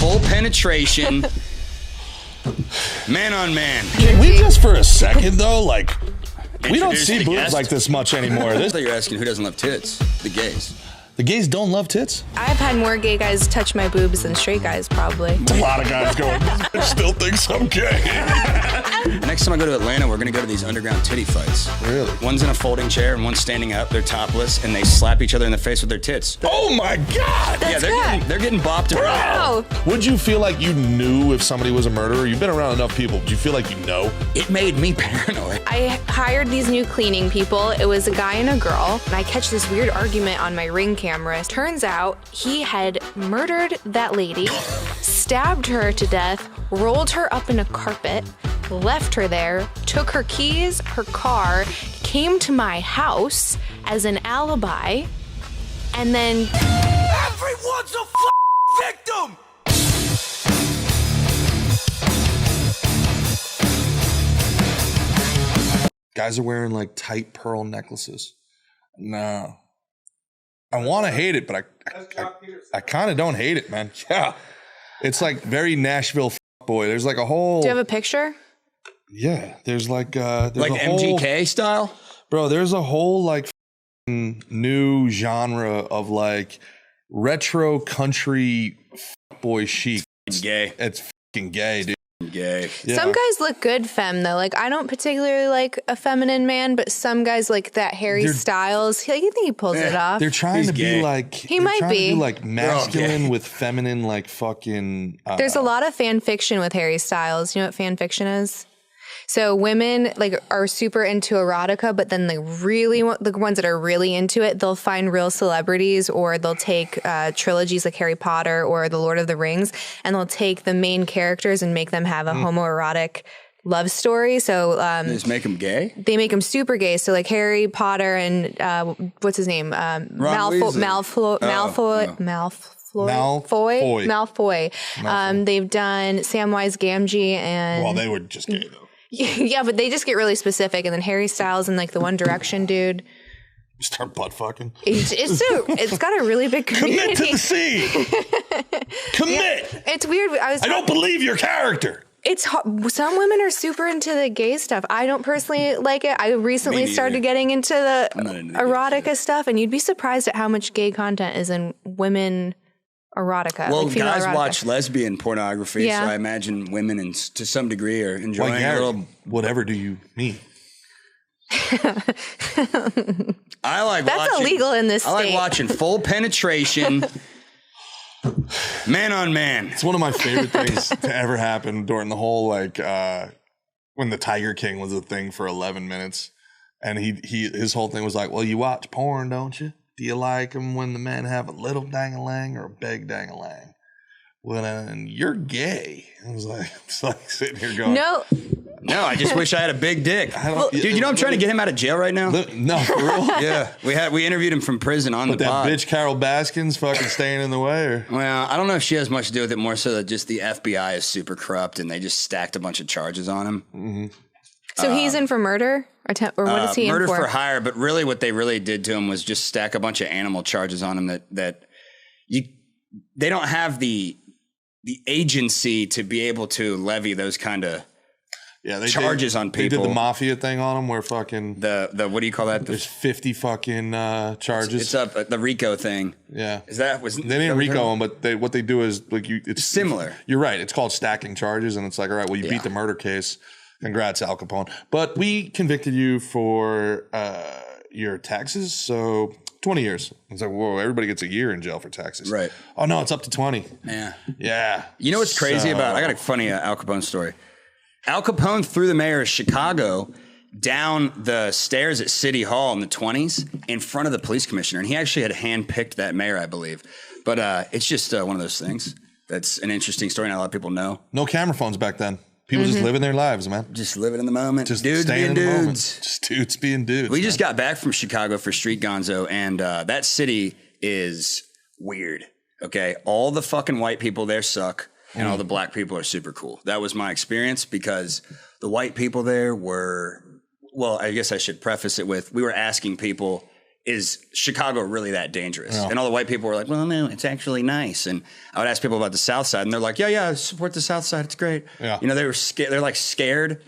full penetration, man on man. Can we just for a second though, like, we don't Introduce see the boobs guest. like this much anymore. I thought you were asking who doesn't love tits. The gays. The gays don't love tits? I've had more gay guys touch my boobs than straight guys, probably. A lot of guys going, this bitch still thinks I'm gay. Next time I go to Atlanta, we're going to go to these underground titty fights. Really? One's in a folding chair and one's standing up. They're topless, and they slap each other in the face with their tits. Oh my God! Yeah, they're getting bopped around. Wow. Would you feel like you knew if somebody was a murderer? You've been around enough people. Do you feel like you know? It made me paranoid. I hired these new cleaning people. It was a guy and a girl, and I catch this weird argument on my Ring camera. Turns out he had murdered that lady, stabbed her to death, rolled her up in a carpet, left her there, took her keys, her car, came to my house as an alibi, and then... Everyone's a victim! Guys are wearing like tight pearl necklaces. No. I want to hate it, but I kind of don't hate it, man. Yeah. It's like very Nashville boy. There's like a whole... Do you have a picture? Yeah. There's like... there's Like a whole, MGK style? Bro, there's a whole like new genre of like retro country boy chic. It's gay. It's fucking gay, dude. Gay. Yeah. Some guys look good femme, though. Like, I don't particularly like a feminine man, but some guys like that Harry Styles. I think he pulls it off. They're trying He's to gay. be like... He might be. To be like masculine gay. with feminine, like fucking... There's a lot of fan fiction with Harry Styles. You know what fan fiction is? So women like are super into erotica, but then the ones that are really into it, they'll find real celebrities, or they'll take trilogies like Harry Potter or The Lord of the Rings, and they'll take the main characters and make them have a homoerotic love story. So They just make them gay? they make them super gay. So like Harry Potter and what's his name? Malfoy. They've done Samwise Gamgee and... Well, they were just gay, though. Yeah, but they just get really specific. And then Harry Styles and like the One Direction dude. Start butt fucking. It's got a really big community. Commit to the scene. Commit. Yeah, it's weird. I don't believe your character. It's some women are super into the gay stuff. I don't personally like it. I recently started getting into the erotica stuff, and you'd be surprised at how much gay content is in women erotica. Well, like female guys erotica. watch lesbian pornography, Yeah. so I imagine women, to some degree, are enjoying Like, a little. whatever do you mean? I like That's watching, illegal in this I like state. watching full penetration, man on man. It's one of my favorite things to ever happen during the whole like when the Tiger King was a thing for 11 minutes, and his whole thing was like, well, you watch porn, don't you? Do you like them when the men have a little dang-a-lang or a big dang-a-lang? Well, and you're gay. I was like, it's like sitting here going, No, I just wish I had a big dick. Dude, you know I'm trying to get him out of jail right now? No, for real? Yeah, we interviewed him from prison on But the that pod. bitch Carol Baskin's fucking staying in the way, or Well, I don't know if she has much to do with it, more so that just the FBI is super corrupt and they just stacked a bunch of charges on him. Mm-hmm. so he's in for murder, or what is he Murder in for? for hire, but really what they really did to him was just stack a bunch of animal charges on him that they don't have the agency to be able to levy those kind of charges on people. They did the mafia thing on them where fucking the what do you call that? there's 50 fucking charges. It's up the RICO thing. Yeah. They didn't RICO them, but what they do is like it's similar. You're right. It's called stacking charges, and it's like, all right, well, you beat the murder case. Congrats, Al Capone. But we convicted you for your taxes, so 20 years. It's like, whoa, everybody gets a year in jail for taxes. Right. Oh, no, it's up to 20. Yeah. Yeah. You know what's crazy about? I got a funny Al Capone story. Al Capone threw the mayor of Chicago down the stairs at City Hall in the 20s in front of the police commissioner. And he actually had handpicked that mayor, I believe. But it's just one of those things. That's an interesting story. Not a lot of people know. No camera phones back then. People just living their lives, man. Just living in the moment. Just dudes staying being in the moment. dudes. Just dudes being dudes. We just got back from Chicago for Street Gonzo, and that city is weird. Okay, all the fucking white people there suck, and all the black people are super cool. That was my experience because the white people there were. Well, I guess I should preface it with we were asking people is Chicago really that dangerous? And all the white people were like, well, no, it's actually nice. And I would ask people about the South Side, and they're like, yeah, support the South Side. It's great. Yeah. You know, they were scared. They're like scared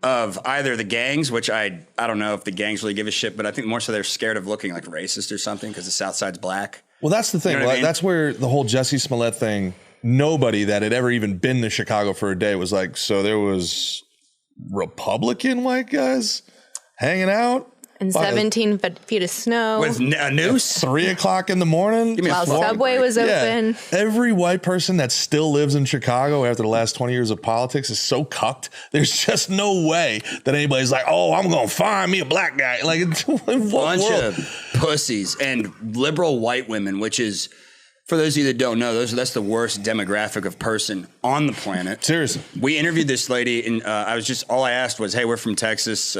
of either the gangs, which I don't know if the gangs really give a shit, but I think more so they're scared of looking like racist or something because the South Side's black. Well, that's the thing. You know what I mean? That's where the whole Jussie Smollett thing, nobody that had ever even been to Chicago for a day was like, so there was Republican white guys hanging out? And 17 feet of snow. With a noose? 3 o'clock in the morning? Give me a While fucking Subway break. was open. Every white person that still lives in Chicago after the last 20 years of politics is so cucked. There's just no way that anybody's like, oh, I'm going to find me a black guy. Like, what Bunch world? of pussies and liberal white women, which is, for those of you that don't know, that's the worst demographic of person on the planet. Seriously. We interviewed this lady, and all I asked was, hey, we're from Texas.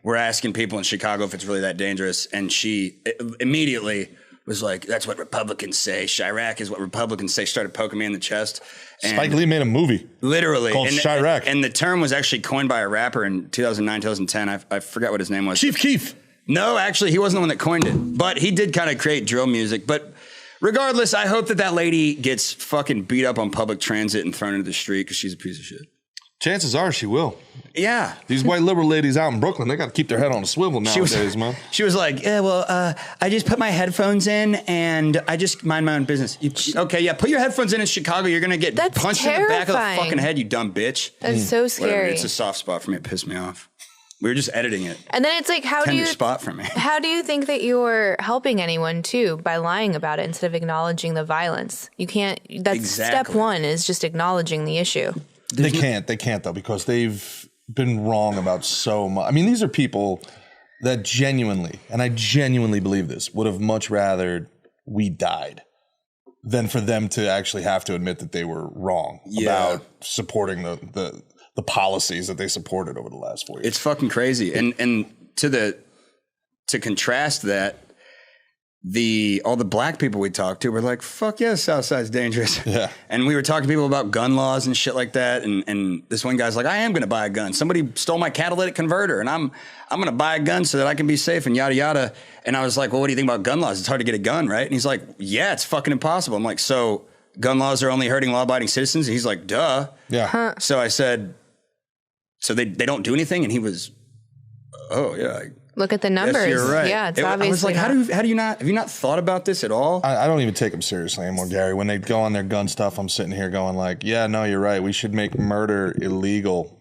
We're asking people in Chicago if it's really that dangerous. And she immediately was like, that's what Republicans say. Chirac is what Republicans say. Started poking me in the chest. And Spike Lee made a movie. literally. Called Chirac. And the term was actually coined by a rapper in 2009, 2010. I forgot what his name was. Chief Keef. No, actually, he wasn't the one that coined it. But he did kind of create drill music. But regardless, I hope that lady gets fucking beat up on public transit and thrown into the street because she's a piece of shit. Chances are she will. Yeah. These white liberal ladies out in Brooklyn, they got to keep their head on a swivel nowadays, man. She was like, yeah, well, I just put my headphones in and I just mind my own business. Okay, yeah, put your headphones in Chicago. You're going to get That's punched in the back of the terrifying. fucking head, you dumb bitch. That's so Whatever, scary. it's a soft spot for me. It pissed me off. We were just editing it. And then it's like, how do Tender you spot for me. How do you think that you're helping anyone too by lying about it instead of acknowledging the violence? You can't. That's Exactly. step one is just acknowledging the issue. They can't though, because they've been wrong about so much. I mean, these are people that genuinely, and I genuinely believe this, would have much rather we died than for them to actually have to admit that they were wrong about supporting the policies that they supported over the last 4 years. It's fucking crazy. And to contrast that, all the black people we talked to were like, fuck yeah, Southside's dangerous. Yeah. And we were talking to people about gun laws and shit like that. And this one guy's like, I am going to buy a gun. Somebody stole my catalytic converter and I'm going to buy a gun so that I can be safe and yada, yada. And I was like, well, what do you think about gun laws? It's hard to get a gun, right? And he's like, yeah, it's fucking impossible. I'm like, so gun laws are only hurting law-abiding citizens? And he's like, duh. Yeah. So I said, so they don't do anything? And he was, oh yeah, Look at the numbers. yes, you're right. Yeah, it's I obviously was like, not. how do you not, have you not thought about this at all? I don't even take them seriously anymore, Gary. When they go on their gun stuff, I'm sitting here going like, yeah, no, you're right. We should make murder illegal.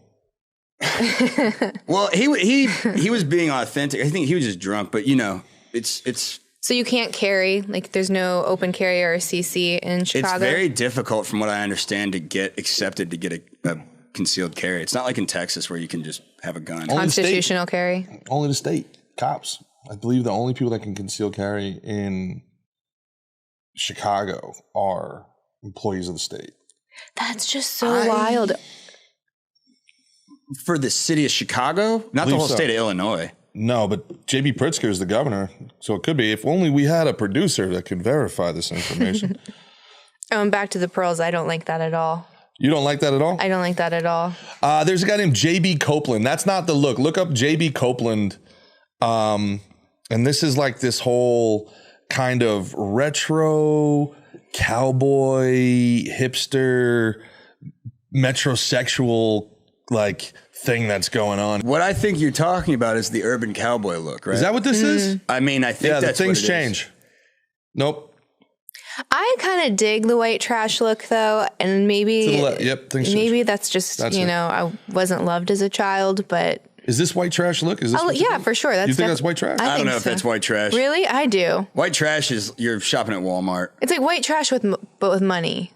Well, he was being authentic. I think he was just drunk, but you know, it's So you can't carry, like there's no open carry or a CC in Chicago? It's very difficult from what I understand to get accepted to get a concealed carry. It's not like in Texas where you can just have a gun. Constitutional carry. Only the state cops. I believe the only people that can conceal carry in Chicago are employees of the state. That's just so wild. For the city of Chicago? Not the Believe whole so. state of Illinois. No, but J.B. Pritzker is the governor, so it could be. If only we had a producer that could verify this information. And back to the pearls. I don't like that at all. You don't like that at all? I don't like that at all. There's a guy named J.B. Copeland. That's not the look. Look up J.B. Copeland. And this is like this whole kind of retro cowboy hipster metrosexual like thing that's going on. What I think you're talking about is the urban cowboy look, right? Is that what this is? I mean, I think Yeah, the that's things what it is. change. Nope. I kind of dig the white trash look though, and maybe Yep, things change. maybe that's just That's you it. know I wasn't loved as a child, but Is this white trash look? Is this what you yeah, think? for sure. That's You think that's white trash? I don't think know if so. that's white trash. Really, I do. White trash is you're shopping at Walmart. It's like white trash but with money,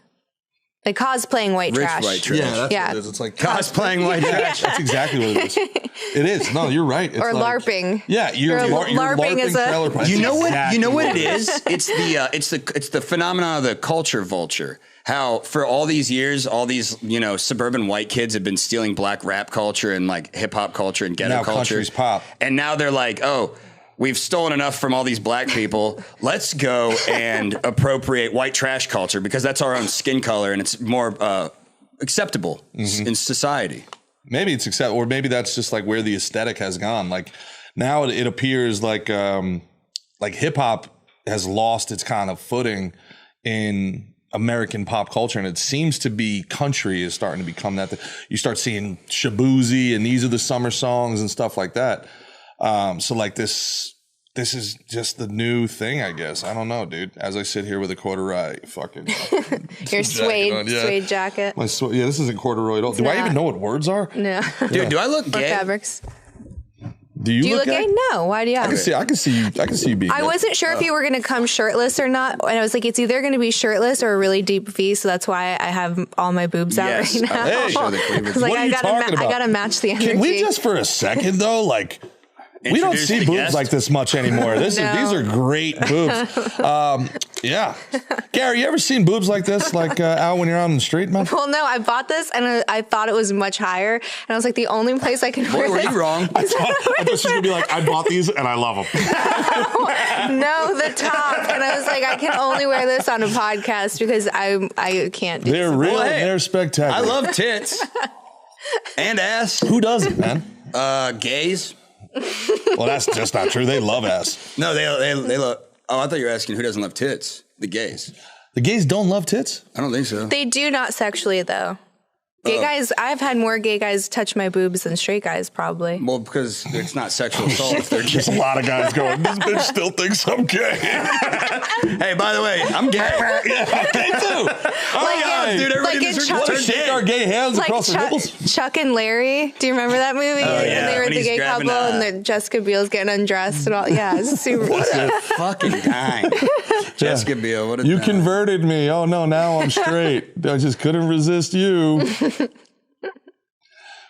like cosplaying white Rich trash. white trash. That's Yeah. what it is. It's like Cosplaying white trash. That's exactly what it is. It is. No, you're right. It's Or like, LARPing. Yeah, you're LARPing as a- trailer park. You know what? Exactly You know what it it is? It's the phenomenon of the culture vulture. How for all these years, all these suburban white kids have been stealing black rap culture and like hip hop culture and ghetto Now culture. country's pop. And now they're like, oh, we've stolen enough from all these black people. Let's go and appropriate white trash culture because that's our own skin color and it's more acceptable in society. Maybe it's acceptable, or maybe that's just like where the aesthetic has gone. Like now it appears like like hip hop has lost its kind of footing in American pop culture, and it seems to be country is starting to become that. You start seeing Shaboozey and These Are the Summer Songs and stuff like that. So like this is just the new thing, I guess. I don't know, dude. As I sit here with a corduroy fucking your suede jacket. This isn't corduroy at all. Do I even know what words are? No. Dude, do I look gay? Fabrics. Do you look gay? No. Why do you? I can see you being. I wasn't sure if you were going to come shirtless or not, and I was like, it's either going to be shirtless or a really deep V, so that's why I have all my boobs out right now. Hey, show the cleavage. what are you talking about? I got to match the energy. Can we just for a second though, like? We don't see boobs like this much anymore. These are great boobs. Yeah. Gary, you ever seen boobs like this, like out when you're out on the street, man? Well, no, I bought this and I thought it was much higher. And I was like, the only place I can wear Were this. you wrong? I thought she was going to be like, I bought these and I love them. No, the top. And I was like, I can only wear this on a podcast because I can't do They're this. real Well, and hey, they're spectacular. I love tits and ass. Who doesn't, man? Gays. Well, that's just not true. They love ass. No, they love. Oh, I thought you were asking who doesn't love tits. The gays. The gays don't love tits? I don't think so. They do not sexually, though. Gay guys, I've had more gay guys touch my boobs than straight guys, probably. Well, because it's not sexual assault if they're There's gay. a lot of guys going, this bitch still thinks I'm gay. Hey, by the way, I'm gay. Yeah, I'm gay too. Like, God, dude, everybody like in this in room Chuck- turned Shake gay. our gay hands Like across the nipples. Chuck and Larry. Do you remember that movie? yeah. And they were When the he's gay grabbing, couple and then Jessica Biel's getting undressed and all. Yeah, it's super. What a fucking time. Jessica Biel, what a You time. converted me. Oh no, now I'm straight. I just couldn't resist you.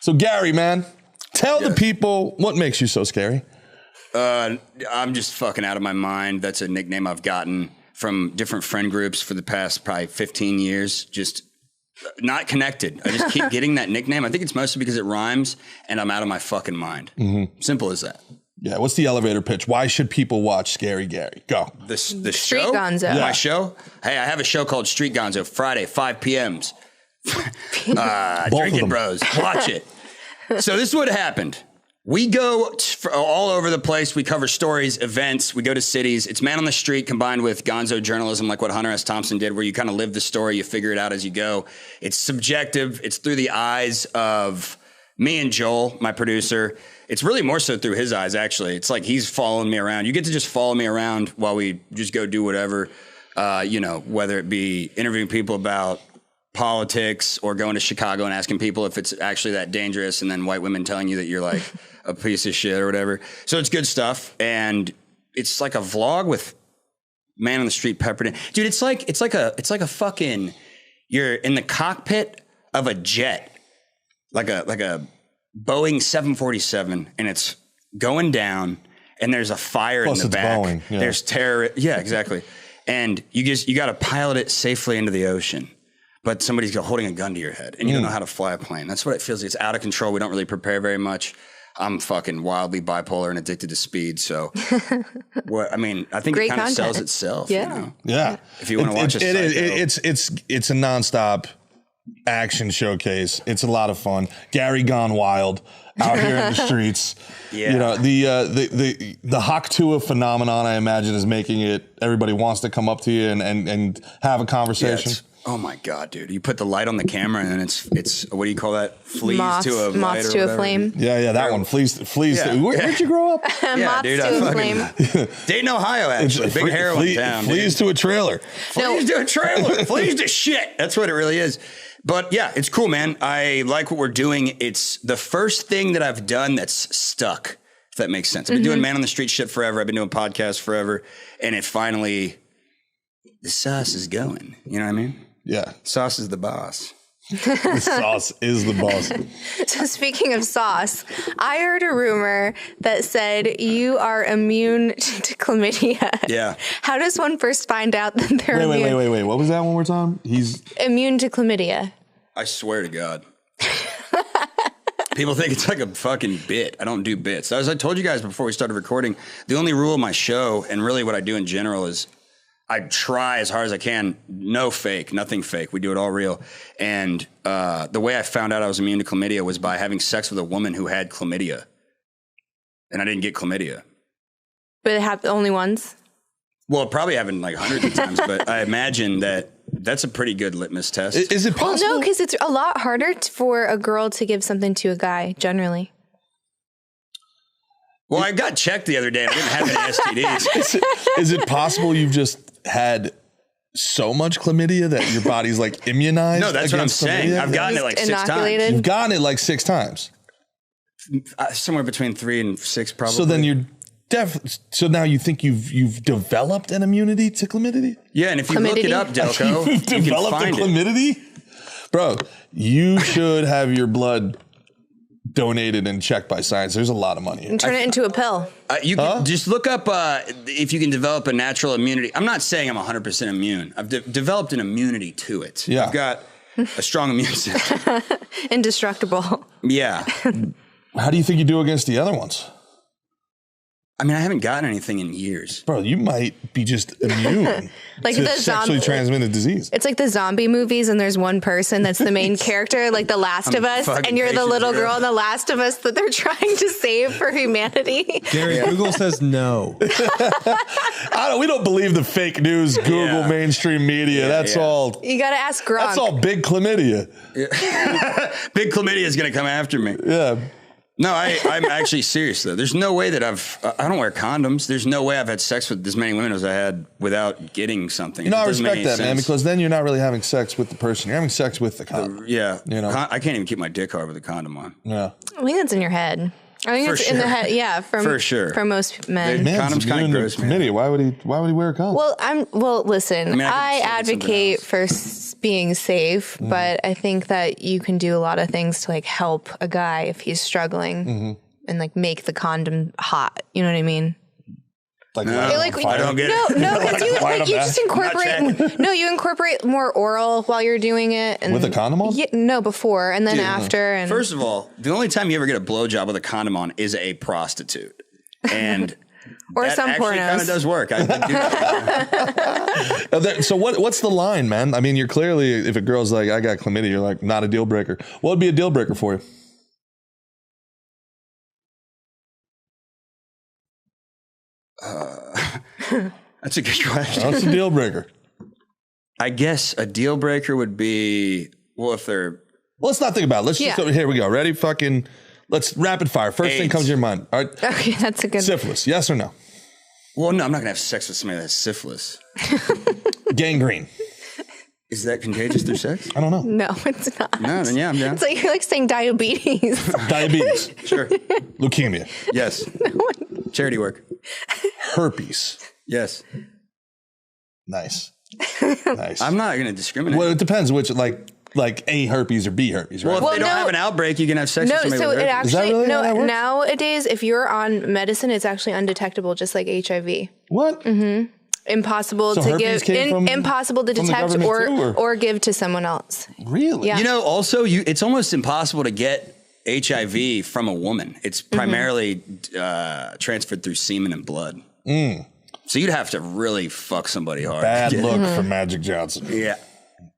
So Gary, man, tell the people what makes you so scary. I'm just fucking out of my mind. That's a nickname I've gotten from different friend groups for the past probably 15 years. Just not connected. I just keep getting that nickname. I think it's mostly because it rhymes and I'm out of my fucking mind. Simple as that. Yeah, what's the elevator pitch? Why should people watch Scary Gary? Go. The Street show? Gonzo. My show? Hey, I have a show called Street Gonzo, Friday, 5 p.m.s. Drinking them. Bros. Watch it. So this is what happened. We go all over the place. We cover stories, events. We go to cities. It's man on the street combined with gonzo journalism, like what Hunter S. Thompson did, where you kind of live the story. You figure it out as you go. It's subjective. It's through the eyes of me and Joel, my producer. It's really more so through his eyes, actually. It's like he's following me around. You get to just follow me around while we just go do whatever, whether it be interviewing people about politics or going to Chicago and asking people if it's actually that dangerous, and then white women telling you that you're like a piece of shit or whatever. So it's good stuff, and it's like a vlog with man on the street peppered in. Dude, it's like a fucking, you're in the cockpit of a jet, like a Boeing 747, and it's going down, and there's a fire Plus in the it's back. Boeing, yeah. There's terror. Yeah, exactly. And you got to pilot it safely into the ocean. But somebody's holding a gun to your head, and you don't know how to fly a plane. That's what it feels like. It's out of control. We don't really prepare very much. I'm fucking wildly bipolar and addicted to speed. So, I think Great it kind of content. sells itself. Yeah. You know? Yeah. If you want to watch a psycho. It's a nonstop action showcase. It's a lot of fun. Gary gone wild out here in the streets. Yeah. You know, the Haktua phenomenon, I imagine, is making it, everybody wants to come up to you and have a Yeah, conversation. oh my God, dude. You put the light on the camera and it's what do you call that? Fleas Moths to a light moths or to a whatever. flame. Yeah, that one. Fleas. Yeah. Where'd you grow up? Moths dude, to I a fucking- flame. Dayton, Ohio, actually. Big heroin town. Fleas to a trailer. Fleas to a trailer. Fleas to shit. That's what it really is. But yeah, it's cool, man. I like what we're doing. It's the first thing that I've done that's stuck, if that makes sense. I've been doing man on the street shit forever. I've been doing podcasts forever. And it finally, the sauce is going. You know what I mean? Yeah. Sauce is the boss. The sauce is the boss. So speaking of sauce, I heard a rumor that said you are immune to chlamydia. Yeah. How does one first find out that they're immune? Wait. What was that one more time? He's Immune to chlamydia. I swear to God. People think it's like a fucking bit. I don't do bits. As I told you guys before we started recording, the only rule of my show, and really what I do in general, is I try as hard as I can. No fake, nothing fake. We do it all real. And the way I found out I was immune to chlamydia was by having sex with a woman who had chlamydia. And I didn't get chlamydia. But it happened only once? Well, it probably happened like hundreds of times, but I imagine that's a pretty good litmus test. Is it possible? Well, no, because it's a lot harder for a girl to give something to a guy, generally. Well, I got checked the other day and I didn't have any STDs. Is it possible you've just had so much chlamydia that your body's like immunized? No, that's what I'm saying. Chlamydia? I've gotten it like 6 Inoculated? times. You've gotten it like 6 times. Somewhere between 3 and 6, probably. So then you're so now you think you've developed an immunity to chlamydia? Yeah, and if you look it up, Delco, You've you can developed a find it. chlamydia? Bro, you should have your blood donated and checked by science. There's a lot of money. And turn it into a pill. You can just look up if you can develop a natural immunity. I'm not saying I'm 100% immune. I've developed an immunity to it. Yeah. I've got a strong immune system. Indestructible. Yeah. How do you think you do against the other ones? I mean, I haven't gotten anything in years. Bro, you might be just immune Like to the sexually transmitted disease. It's like the zombie movies, and there's one person that's the main character, like The Last of Us, fucking and you're the patient little zero. girl in The Last of Us that they're trying to save for humanity. Gary, Google says no. We don't believe the fake news, Google, Yeah. mainstream media. That's yeah. all. You gotta ask Gronk. That's all big chlamydia. Big chlamydia is going to come after me. Yeah. No, I'm actually serious, though. There's no way that I don't wear condoms. There's no way I've had sex with as many women as I had without getting something. You know, I It doesn't make respect that, any man, sense. because then you're not really having sex with the person. You're having sex with the condom. Yeah. You know? I can't even keep my dick hard with a condom on. Yeah. I think that's in your head. I think For it's in the sure. head. Yeah, For sure. For most men. They- Man, Condoms kinda immune to gross me. chlamydia. Why would he wear a condom? Well, listen, mean, I could I say something advocate else. for being safe, but I think that you can do a lot of things to like help a guy if he's struggling and like make the condom hot. You know what I mean? Like, No. light You're on like, fire? I don't get no, it. no, because you, Light like, on you that. just incorporate. No, you incorporate more oral while you're doing it, and With a condom on? Yeah, no, before and then after. And First of all, the only time you ever get a blowjob with a condom on is a prostitute. And or that some actually kind pornos. of does work. I do that. So what's the line, man? I mean, you're clearly, if a girl's like, I got chlamydia, you're like, not a deal breaker. What would be a deal breaker for you? That's a good question. What's a deal breaker? I guess a deal breaker would be, well, if they're Well, let's not think about it. Let's just Yeah. go, here we go. Ready? Let's rapid fire. First thing AIDS. comes to your mind. All right. okay, that's a good. Syphilis, yes or no? well, no, I'm not gonna have sex with somebody that has syphilis. Gangrene. Is that contagious through sex? I don't know. No, it's not. No, then yeah, I'm down. It's like you're like saying diabetes. Diabetes. Sure. Leukemia. Yes. Charity work. Herpes. Yes. Nice. Nice. I'm not gonna discriminate. Well, it depends which, like A herpes or B herpes, right? Well, if Well, they don't no. have an outbreak, you can have sex No, with somebody so with it herpes. Is that actually really how that works? nowadays if you're on medicine, it's actually undetectable, just like HIV. What? Impossible So to herpes give, came from- impossible to from the detect government too, or- or give to someone else. Really? Yeah. You know, also, it's almost impossible to get HIV from a woman. It's primarily transferred through semen and blood. So you'd have to really fuck somebody hard. Bad to get- look for Magic Johnson. Yeah.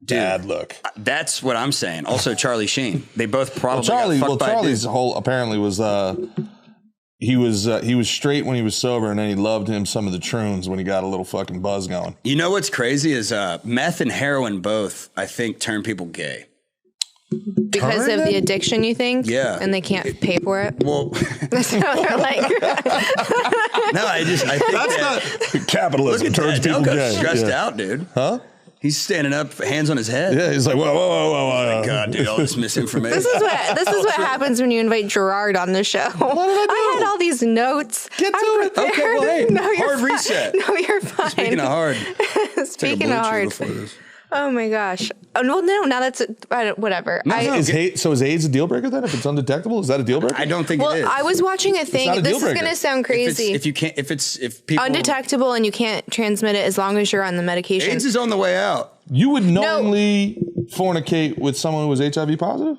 Dude, Bad look. that's what I'm saying. Also, Charlie Sheen. They both probably Charlie, got fucked by a Charlie's dude. whole apparently was he was straight when he was sober, and then he loved him some of the troons when he got a little fucking buzz going. You know what's crazy is meth and heroin both, I think, turn people gay. Because of the addiction, you think? Yeah. And they can't pay for it? Well, That's how they're like. no, I think that, Capitalism look at turns that. people Delco's gay. stressed Yeah. out, dude. Huh? He's standing up, hands on his head. Yeah, he's like, whoa. God, dude, all this misinformation. This is what happens when you invite Gerard on the show. What did I do? I had all these notes. Get to I'm it. prepared. Okay, well, hey, No, you're hard fine. reset. No, you're fine. Speaking of hard, Speaking of hard. Oh my gosh. Oh no, now that's whatever. Is AIDS a deal breaker then? If it's undetectable, is that a deal breaker? I don't think Well, it is. I was watching a not thing. a This deal is breaker. going to sound crazy. If people Undetectable and you can't transmit it as long as you're on the medication. AIDS is on the way out. You would knowingly fornicate with someone who was HIV positive?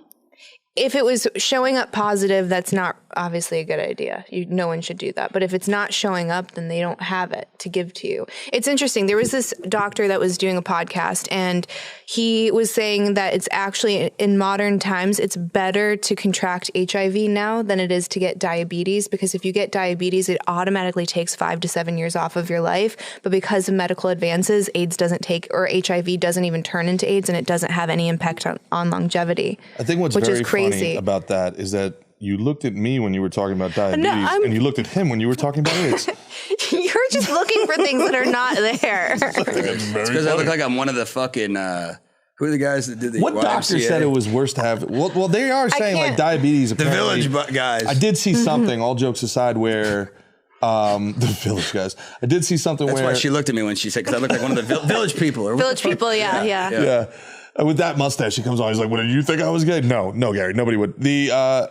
If it was showing up positive, that's not obviously a good idea. No one should do that. But if it's not showing up, then they don't have it to give to you. It's interesting. There was this doctor that was doing a podcast, and he was saying that it's actually, in modern times, it's better to contract HIV now than it is to get diabetes, because if you get diabetes, it automatically takes 5 to 7 years off of your life. But because of medical advances, AIDS doesn't take, or HIV doesn't even turn into AIDS, and it doesn't have any impact on longevity. I think what's very funny about that is that you looked at me when you were talking about diabetes, and you looked at him when you were talking about AIDS. You're just looking for things that are not there. It's because I look like I'm one of the fucking... who are the guys that did the What YMCA? doctor said it was worse to have? Well, they are saying like diabetes. The Village guys. I did see something, all jokes aside, where the Village guys. I did see something That's where... why she looked at me when she said, because I look like one of the Village people. Or Village people, yeah. With that mustache, she comes on. He's like, "What, did you think I was gay?" No, Gary, nobody would. I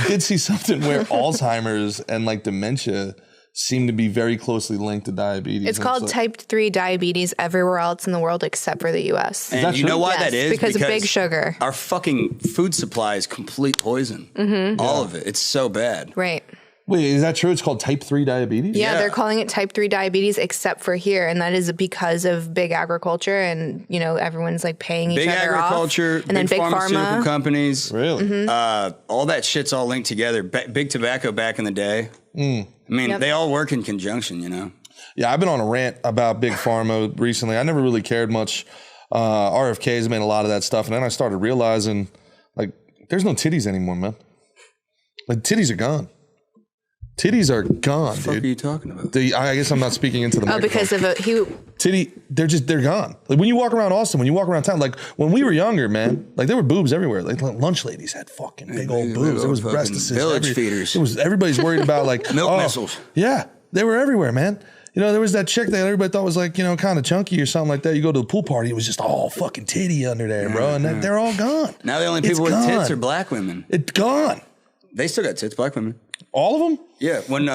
did see something where Alzheimer's and like dementia seem to be very closely linked to diabetes. It's called type 3 diabetes everywhere else in the world except for the U.S. And you know why Yes, that is? Because of big sugar. Our fucking food supply is complete poison. Mm-hmm. All of it. It's so bad. Right. Wait, is that true? It's called type 3 diabetes? Yeah, they're calling it type 3 diabetes except for here. And that is because of big agriculture and, everyone's like paying each other off. Big agriculture, and then big pharmaceutical pharma companies. Really? Mm-hmm. All that shit's all linked together. Big tobacco back in the day. I mean, they all work in conjunction, Yeah, I've been on a rant about big pharma recently. I never really cared much. RFK's made a lot of that stuff. And then I started realizing, like, there's no titties anymore, man. Like, titties are gone. Titties are gone, What the fuck dude. are you talking about? I guess I'm not speaking into the microphone. because of They're gone. Like when you walk around Austin, when you walk around town, like when we were younger, man, like there were boobs everywhere. Like lunch ladies had fucking big old boobs. There was breast assists. Village feeders. Everybody's worried about like milk missiles. Yeah, they were everywhere, man. There was that chick that everybody thought was like, kind of chunky or something like that. You go to the pool party, it was just all fucking titty under there, bro. And they're all gone. Now the only people with tits are black women. It's gone. They still got tits, black women. All of them? Yeah. When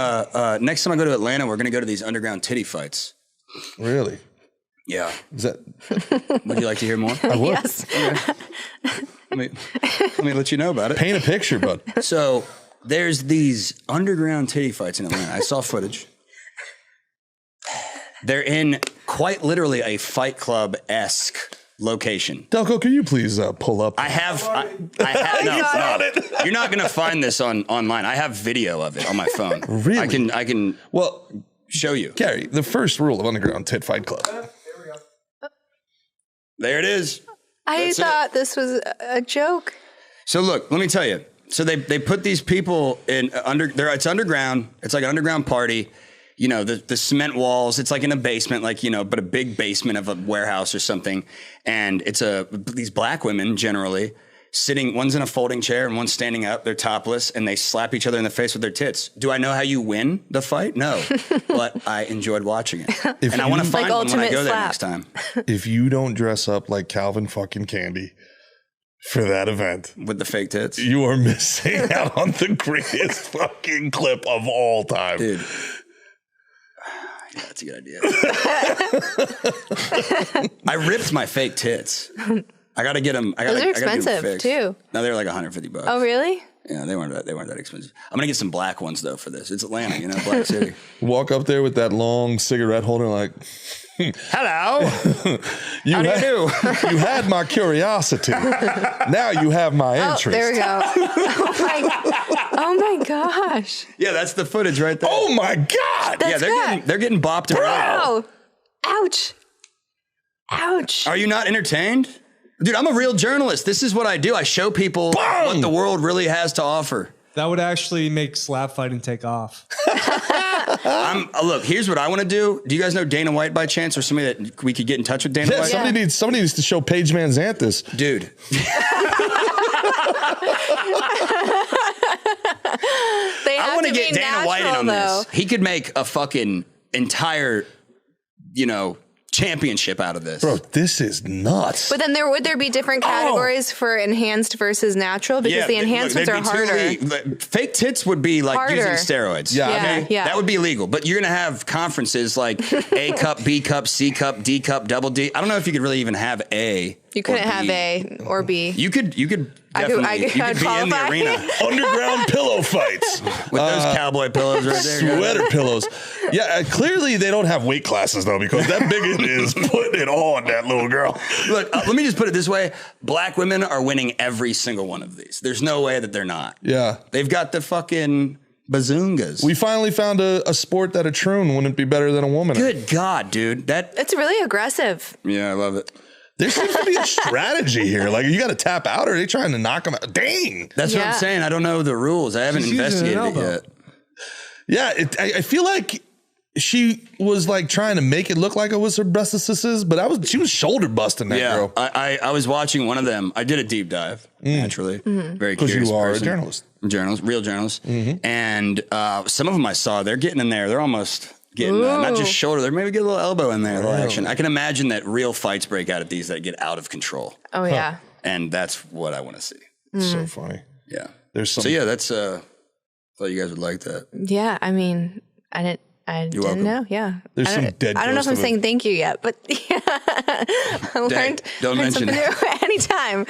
next time I go to Atlanta, we're going to go to these underground titty fights. Really? Yeah. Is that? Would you like to hear more? I would. Yes. Okay. let me let you know about it. Paint a picture, bud. So there's these underground titty fights in Atlanta. I saw footage. They're in quite literally a Fight Club-esque location. Delco, can you please pull up? I have no. You're not going to find this online. I have video of it on my phone. Really? I can show you. Gary, the first rule of Underground Tit Fight Club. There it is. I thought this was a joke. So look, let me tell you. So they put these people in it's underground. It's like an underground party. The cement walls, it's like in a basement, but a big basement of a warehouse or something. And it's these black women generally sitting, one's in a folding chair and one's standing up, they're topless, and they slap each other in the face with their tits. Do I know how you win the fight? No, but I enjoyed watching it. And I want to find one when I go there next time. If you don't dress up like Calvin fucking Candy for that event with the fake tits, you are missing out on the greatest fucking clip of all time. Dude. Yeah, that's a good idea. I ripped my fake tits. I got to get them. Those are expensive too. No, they're like $150. Oh, really? Yeah, they weren't that expensive. I'm gonna get some black ones though for this. It's Atlanta, Black City. Walk up there with that long cigarette holder, like, hello. You had my curiosity. Now you have my interest. There we go. Oh my gosh. Yeah, that's the footage right there. Oh my God. They're getting bopped around. Ouch. Ouch. Are you not entertained? Dude, I'm a real journalist. This is what I do. I show people what the world really has to offer. That would actually make slap fighting take off. Look, here's what I want to do. Do you guys know Dana White by chance, or somebody that we could get in touch with Dana White? Somebody needs to show Paige Van Zanthus. Dude. I want to get Dana White in on this. He could make a fucking entire, championship out of this. Bro, this is nuts. But then would there be different categories for enhanced versus natural? Because the enhancements are harder. Fake tits would be like harder. using steroids. Yeah. That would be illegal. But you're going to have conferences like A cup, B cup, C cup, D cup, double D. I don't know if you could really even have A. You couldn't have A or B. You could definitely you could be in the arena Underground pillow fights with those cowboy pillows right there. Sweater pillows. Yeah, clearly they don't have weight classes though, because that bigot is putting it on that little girl. Look, let me just put it this way: black women are winning every single one of these. There's no way that they're not. Yeah, they've got the fucking bazoongas. We finally found a sport that a troon wouldn't be better than a woman. Good God, dude, it's really aggressive. Yeah, I love it. There seems to be a strategy here. Like, you got to tap out, or are they trying to knock them out? Dang. That's what I'm saying. I don't know the rules. I haven't investigated it yet. Yeah, I feel like she was like trying to make it look like it was her breastises, but she was shoulder busting that girl. I was watching one of them. I did a deep dive, naturally. Very curious. Because you are person. a journalist. Real journalist. And some of them I saw, they're getting in there. They're almost getting not just shoulder, they maybe get a little elbow in there, a little action. I can imagine that real fights break out at these that get out of control. Oh yeah, and that's what I want to see. So funny. Yeah, there's some. So yeah, that's. Thought you guys would like that. Yeah, I mean, I didn't know. Yeah, there's some dead. I don't know if I'm saying thank you yet, but yeah, I learned something new anytime.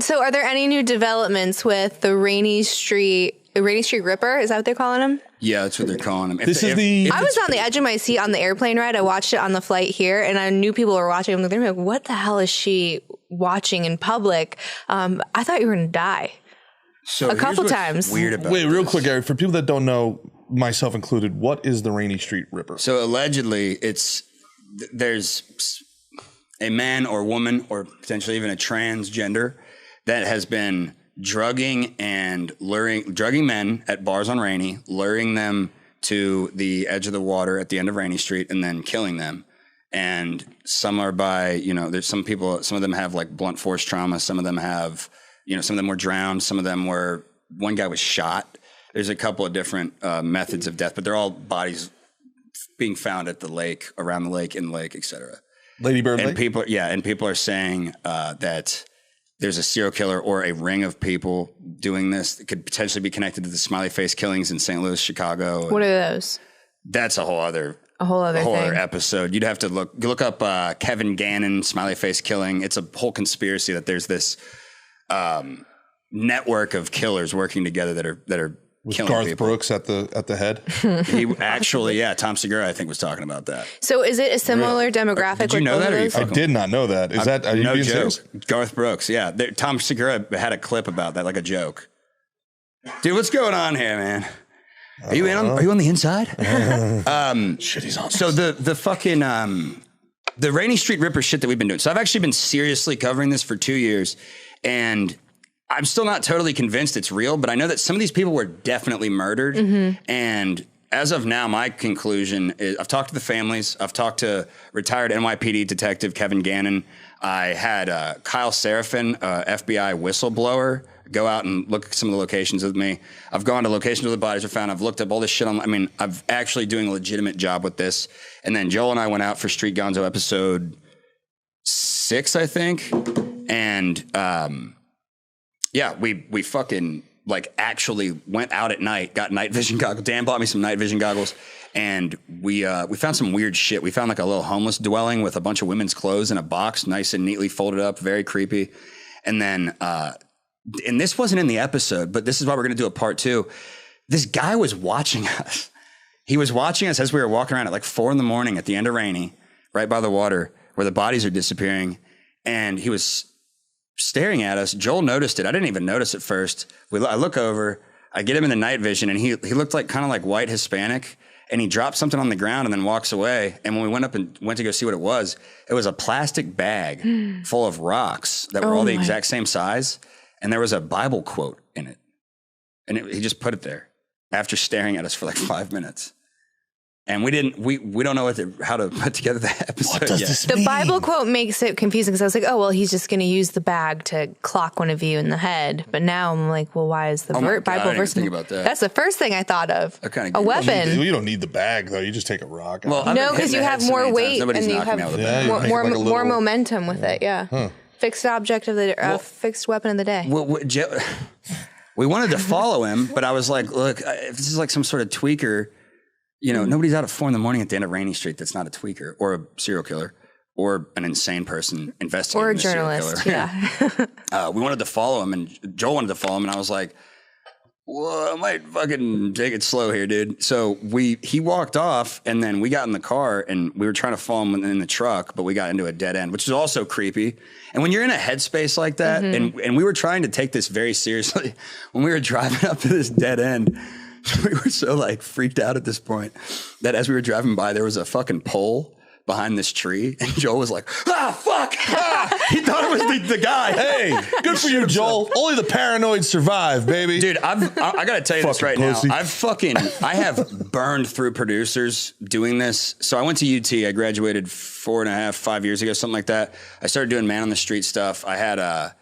So, are there any new developments with the Rainy Street Ripper? Is that what they're calling him? Yeah, that's what they're calling him. I was on the edge of my seat on the airplane ride. I watched it on the flight here, and I knew people were watching. I'm like, what the hell is she watching in public? I thought you were going to die. So a couple times. Weird about Wait, real quick, Gary, for people that don't know, myself included, what is the Rainy Street Ripper? So allegedly, there's a man or woman or potentially even a transgender that has been drugging men at bars on Rainy, luring them to the edge of the water at the end of Rainy Street, and then killing them. And some are by, there's some people, some of them have like blunt force trauma. Some of them have, some of them were drowned. Some of them one guy was shot. There's a couple of different methods of death, but they're all bodies being found at the lake, around the lake, in the lake, et cetera. Lady Bird Lake? People are saying that there's a serial killer or a ring of people doing this that could potentially be connected to the smiley face killings in St. Louis, Chicago. What are those? That's a whole other thing. Episode. You'd have to look up Kevin Gannon smiley face killing. It's a whole conspiracy that there's this network of killers working together that are with killing Garth people. Brooks at the head. He actually, Tom Segura, I think, was talking about that. So is it a similar demographic? Did you know that? I did not know that. Are you no being joke? serious? Garth Brooks, yeah. Tom Segura had a clip about that, like a joke. Dude, what's going on here, man? Are you on the inside? Shit, he's on. So the fucking the Rainy Street Ripper shit that we've been doing. So I've actually been seriously covering this for 2 years, and I'm still not totally convinced it's real, but I know that some of these people were definitely murdered. And as of now, my conclusion is I've talked to the families. I've talked to retired NYPD detective Kevin Gannon. I had Kyle Seraphin, FBI whistleblower, go out and look at some of the locations with me. I've gone to locations where the bodies are found. I've looked up all this shit I'm actually doing a legitimate job with this. And then Joel and I went out for Street Gonzo episode 6, I think. And we fucking actually went out at night, got night vision goggles. Dan bought me some night vision goggles, and we found some weird shit. We found like a little homeless dwelling with a bunch of women's clothes in a box, nice and neatly folded up, very creepy. And then, and this wasn't in the episode, but this is why we're going to do a part 2. This guy was watching us. He was watching us as we were walking around at like 4 a.m. at the end of Rainy, right by the water where the bodies are disappearing. And he was staring at us. Joel noticed it. I didn't even notice it first. I look over, I get him in the night vision, and he looked like kind of like white Hispanic, and he dropped something on the ground and then walks away. And when we went up and went to go see what it was a plastic bag full of rocks that were all the exact same size. And there was a Bible quote in it. And he just put it there after staring at us for like 5 minutes. And we don't know how to put together that episode what does yet. This the mean? Bible quote makes it confusing because I was like, oh, well, he's just going to use the bag to clock one of you in the head. But now I'm like, well, why is the Bible verse? Think about that. That's the first thing I thought of. A weapon. You don't need the bag, though. You just take a rock. Well, no, because you have more weight and you have more momentum with it. Yeah. Huh. Fixed object of the fixed weapon of the day. We wanted to follow him, but I was like, look, if this is like some sort of tweaker, nobody's out at 4 a.m. at the end of Rainy Street that's not a tweaker or a serial killer or an insane person investigating Or a the serial journalist, killer. yeah. We wanted to follow him, and Joel wanted to follow him, and I was like, well, I might fucking take it slow here, dude. So he walked off, and then we got in the car, and we were trying to follow him in the truck, but we got into a dead end, which is also creepy. And when you're in a headspace like that, and we were trying to take this very seriously, when we were driving up to this dead end, we were so like freaked out at this point that as we were driving by, there was a fucking pole behind this tree, and Joel was like, fuck. He thought it was the guy. Hey, good for you, Joel. Only the paranoid survive, baby. Dude, I gotta tell you this right pussy. now. I have burned through producers doing this. So I went to UT. I graduated 4.5, 5 years ago, something like that. I started doing man on the street stuff. I had a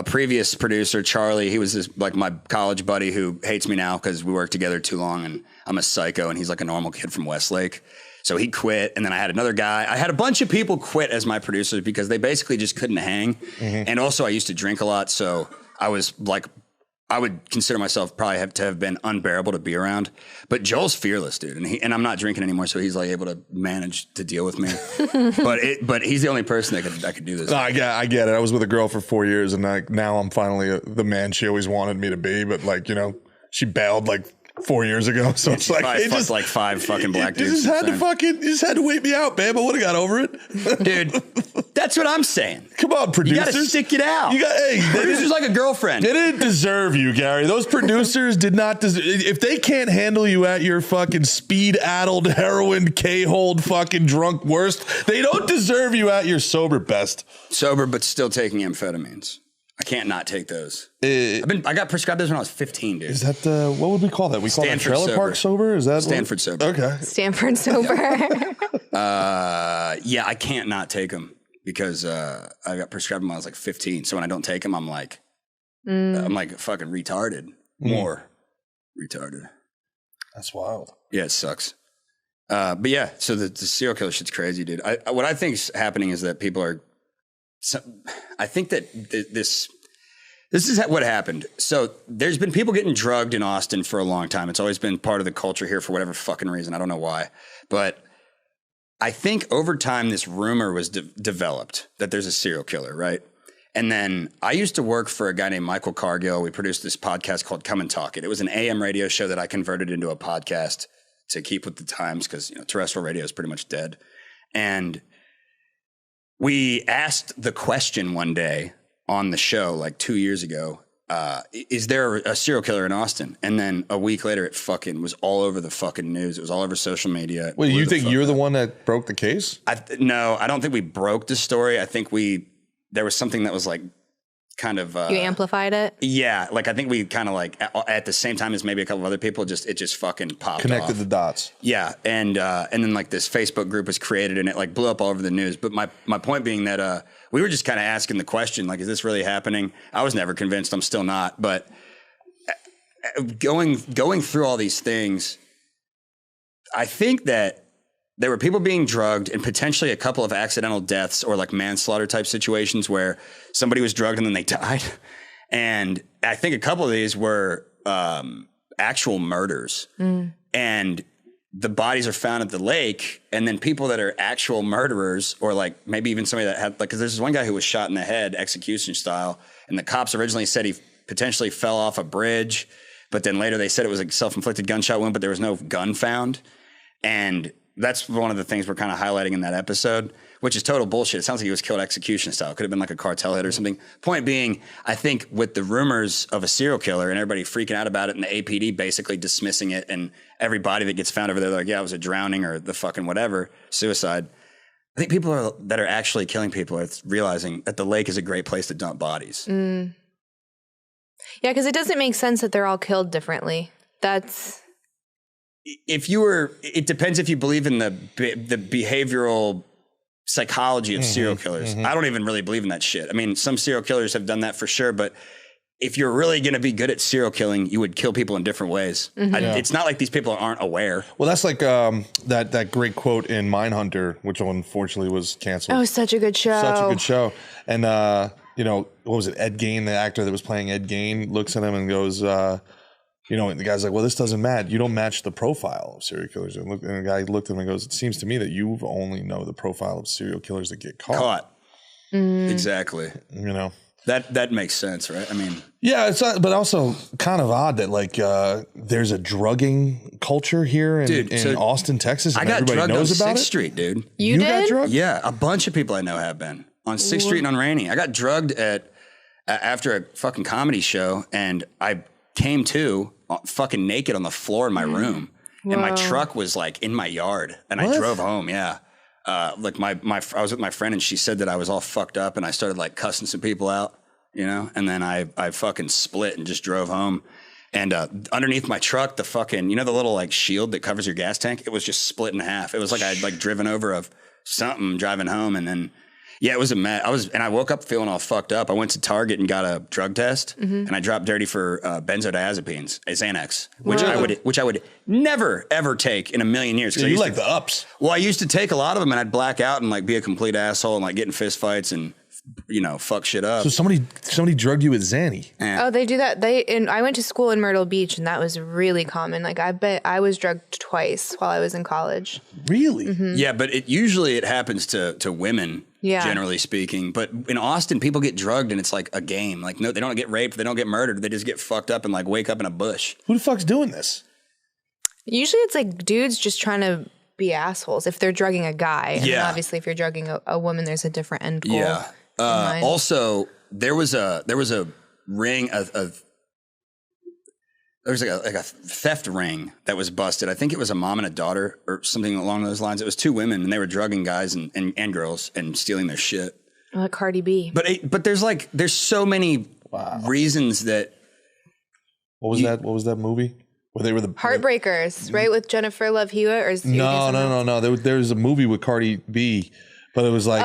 previous producer, Charlie. He was like my college buddy who hates me now because we worked together too long, and I'm a psycho, and he's like a normal kid from Westlake. So he quit, and then I had another guy. I had a bunch of people quit as my producers because they basically just couldn't hang. And also I used to drink a lot, so I was like, I would consider myself probably have been unbearable to be around. But Joel's fearless, dude, and I'm not drinking anymore, so he's like able to manage to deal with me. but he's the only person that could do this. No, I get it. I was with a girl for 4 years, and now I'm finally the man she always wanted me to be. But like, you know, she bailed like 4 years ago, so it's like it just like 5 fucking black dudes. You just had to wait me out, babe. I would have got over it, dude. That's what I'm saying. Come on, producers, you gotta stick it out. Producers like a girlfriend. They didn't deserve you, Gary. Those producers did not deserve. If they can't handle you at your fucking speed-addled, heroin, K-hold, fucking drunk worst, they don't deserve you at your sober best. Sober, but still taking amphetamines. I can't not take those. I got prescribed those when I was 15, dude. Is that what would we call that? We call that trailer park sober? Is that Stanford sober? Okay. Stanford sober. Yeah, I can't not take them because I got prescribed them when I was like 15. So when I don't take them, I'm like fucking retarded. More retarded. That's wild. Yeah, it sucks. But yeah, so the serial killer shit's crazy, dude. What I think is happening is that people are. I think that this is what happened. So there's been people getting drugged in Austin for a long time. It's always been part of the culture here for whatever fucking reason. I don't know why. But I think over time, this rumor was developed that there's a serial killer, right? And then I used to work for a guy named Michael Cargill. We produced this podcast called Come and Talk It. It was an AM radio show that I converted into a podcast to keep with the times because, you know, terrestrial radio is pretty much dead. And we asked the question one day on the show, like 2 years ago, is there a serial killer in Austin? And then a week later, it fucking was all over the fucking news. It was all over social media. Wait, you think you're the one that broke the case? No, I don't think we broke the story. I think there was something that was like kind of... you amplified it? Yeah, like I think we kind of like, at the same time as maybe a couple of other people, it just fucking popped Connected off. the dots. Yeah, and then like this Facebook group was created and it like blew up all over the news. But my point being that we were just kind of asking the question, like, is this really happening? I was never convinced. I'm still not. But going through all these things, I think that there were people being drugged and potentially a couple of accidental deaths or like manslaughter type situations where somebody was drugged and then they died. And I think a couple of these were actual murders. And the bodies are found at the lake. And then people that are actual murderers or like maybe even somebody that had like, because there's this one guy who was shot in the head, execution style. And the cops originally said he potentially fell off a bridge. But then later they said it was a self-inflicted gunshot wound, but there was no gun found. And that's one of the things we're kind of highlighting in that episode, which is total bullshit. It sounds like he was killed execution style. It could have been like a cartel hit or something. Point being, I think with the rumors of a serial killer and everybody freaking out about it and the APD basically dismissing it and every body that gets found over there, like, yeah, it was a drowning or the fucking whatever, suicide. I think people that are actually killing people are realizing that the lake is a great place to dump bodies. Yeah, because it doesn't make sense that they're all killed differently. It depends if you believe in the behavioral psychology of serial killers. I don't even really believe in that shit. I mean, some serial killers have done that for sure, but if you're really going to be good at serial killing, you would kill people in different ways. It's not like these people aren't aware. Well, that's like that great quote in Mindhunter, which unfortunately was canceled. Oh, such a good show. Such a good show. And, you know, what was it? Ed Gein, the actor that was playing Ed Gein, looks at him and goes, you know, and the guy's like, well, this doesn't match. You don't match the profile of serial killers. And the guy looked at him and goes, it seems to me that you only know the profile of serial killers that get caught. Exactly. You know, that makes sense, right? I mean, yeah, it's but also kind of odd that like there's a drugging culture here in Austin, Texas. And I got everybody drugged on knows about 6th it. Street, dude. You got did? drugged? Yeah, a bunch of people I know have been on 6th Street and on Rainey. I got drugged after a fucking comedy show, and I came to fucking naked on the floor in my room, and my truck was like in my yard, and I drove home. Yeah, like I was with my friend, and she said that I was all fucked up, and I started like cussing some people out, you know, and then I fucking split and just drove home. And underneath my truck, the fucking, you know, the little like shield that covers your gas tank, it was just split in half. It was like I'd like driven over something driving home, and then. Yeah, it was a mess. I woke up feeling all fucked up. I went to Target and got a drug test, and I dropped dirty for benzodiazepines, Xanax, which I would never ever take in a million years. You like the ups. Well, I used to take a lot of them, and I'd black out and like be a complete asshole and like get in fist fights and fuck shit up. So somebody drugged you with Xanny. Oh, they do that. I went to school in Myrtle Beach, and that was really common. Like I bet I was drugged twice while I was in college. Really? Yeah, but it happens to women. Yeah. Generally speaking. But in Austin, people get drugged and it's like a game. Like, no, they don't get raped. They don't get murdered. They just get fucked up and like wake up in a bush. Who the fuck's doing this? Usually it's like dudes just trying to be assholes if they're drugging a guy. And then obviously if you're drugging a woman, there's a different end goal. Yeah. Also, there was a ring there was like a theft ring that was busted. I think it was a mom and a daughter or something along those lines. It was 2 women, and they were drugging guys and girls and stealing their shit. Like Cardi B. But there's so many reasons that. What was that movie? Where they were the Heartbreakers, right? With Jennifer Love Hewitt, or no. There was a movie with Cardi B. But it was like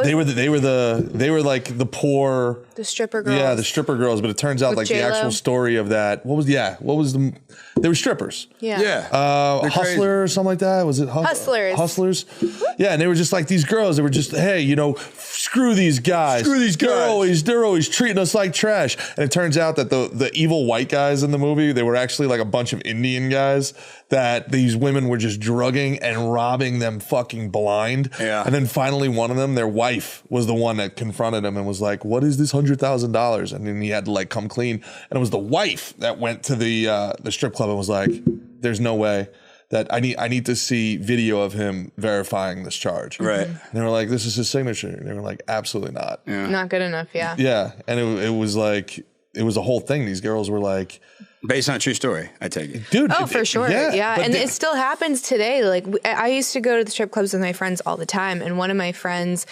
they were like the poor, the stripper girls. Yeah, the stripper girls. But it turns out with like J-Lo. the actual story of that. They were strippers. Yeah. Hustler or something like that. Was it Hustlers? Hustlers. Yeah, and they were just like these girls. They were just, hey, screw these guys. They're always treating us like trash. And it turns out that the evil white guys in the movie, they were actually like a bunch of Indian guys that these women were just drugging and robbing them fucking blind. Yeah. And then finally one of them, their wife, was the one that confronted him and was like, what is this $100,000? And then he had to like come clean. And it was the wife that went to the strip club and was like, there's no way that I need to see video of him verifying this charge. Right. And they were like, this is his signature. And they were like, absolutely not. Yeah. Not good enough, yeah. Yeah. And it was like, it was a whole thing. These girls were like... Based on a true story, I take it. Dude. Oh, for sure. Yeah. And it still happens today. Like I used to go to the strip clubs with my friends all the time. And one of my friends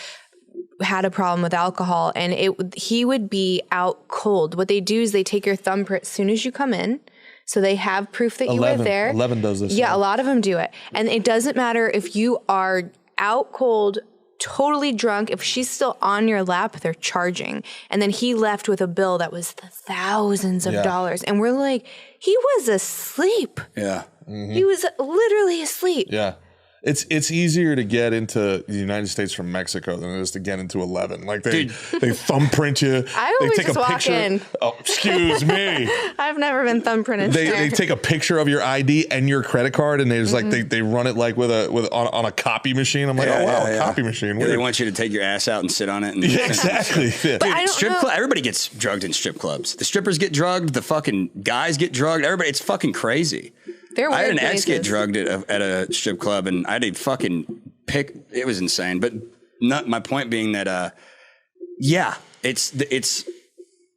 had a problem with alcohol, and he would be out cold. What they do is they take your thumbprint as soon as you come in. So they have proof that you were there. 11 does this. Yeah, a lot of them do it. And it doesn't matter if you are out cold, totally drunk. If she's still on your lap, they're charging. And then he left with a bill that was thousands of dollars. And we're like, he was asleep. Yeah. Mm-hmm. He was literally asleep. Yeah. It's easier to get into the United States from Mexico than it is to get into 11. Like they thumbprint you. I always they take just a walk picture. in. Oh, excuse me. I've never been thumbprinted. They take a picture of your ID and your credit card, and there's like they run it like on a copy machine. I'm like, a copy machine. Yeah, they want you to take your ass out and sit on it. And exactly. Yeah. Dude, strip club. Everybody gets drugged in strip clubs. The strippers get drugged. The fucking guys get drugged. Everybody. It's fucking crazy. I had an ex get drugged at a strip club, and I did fucking pick. It was insane. But my point being that,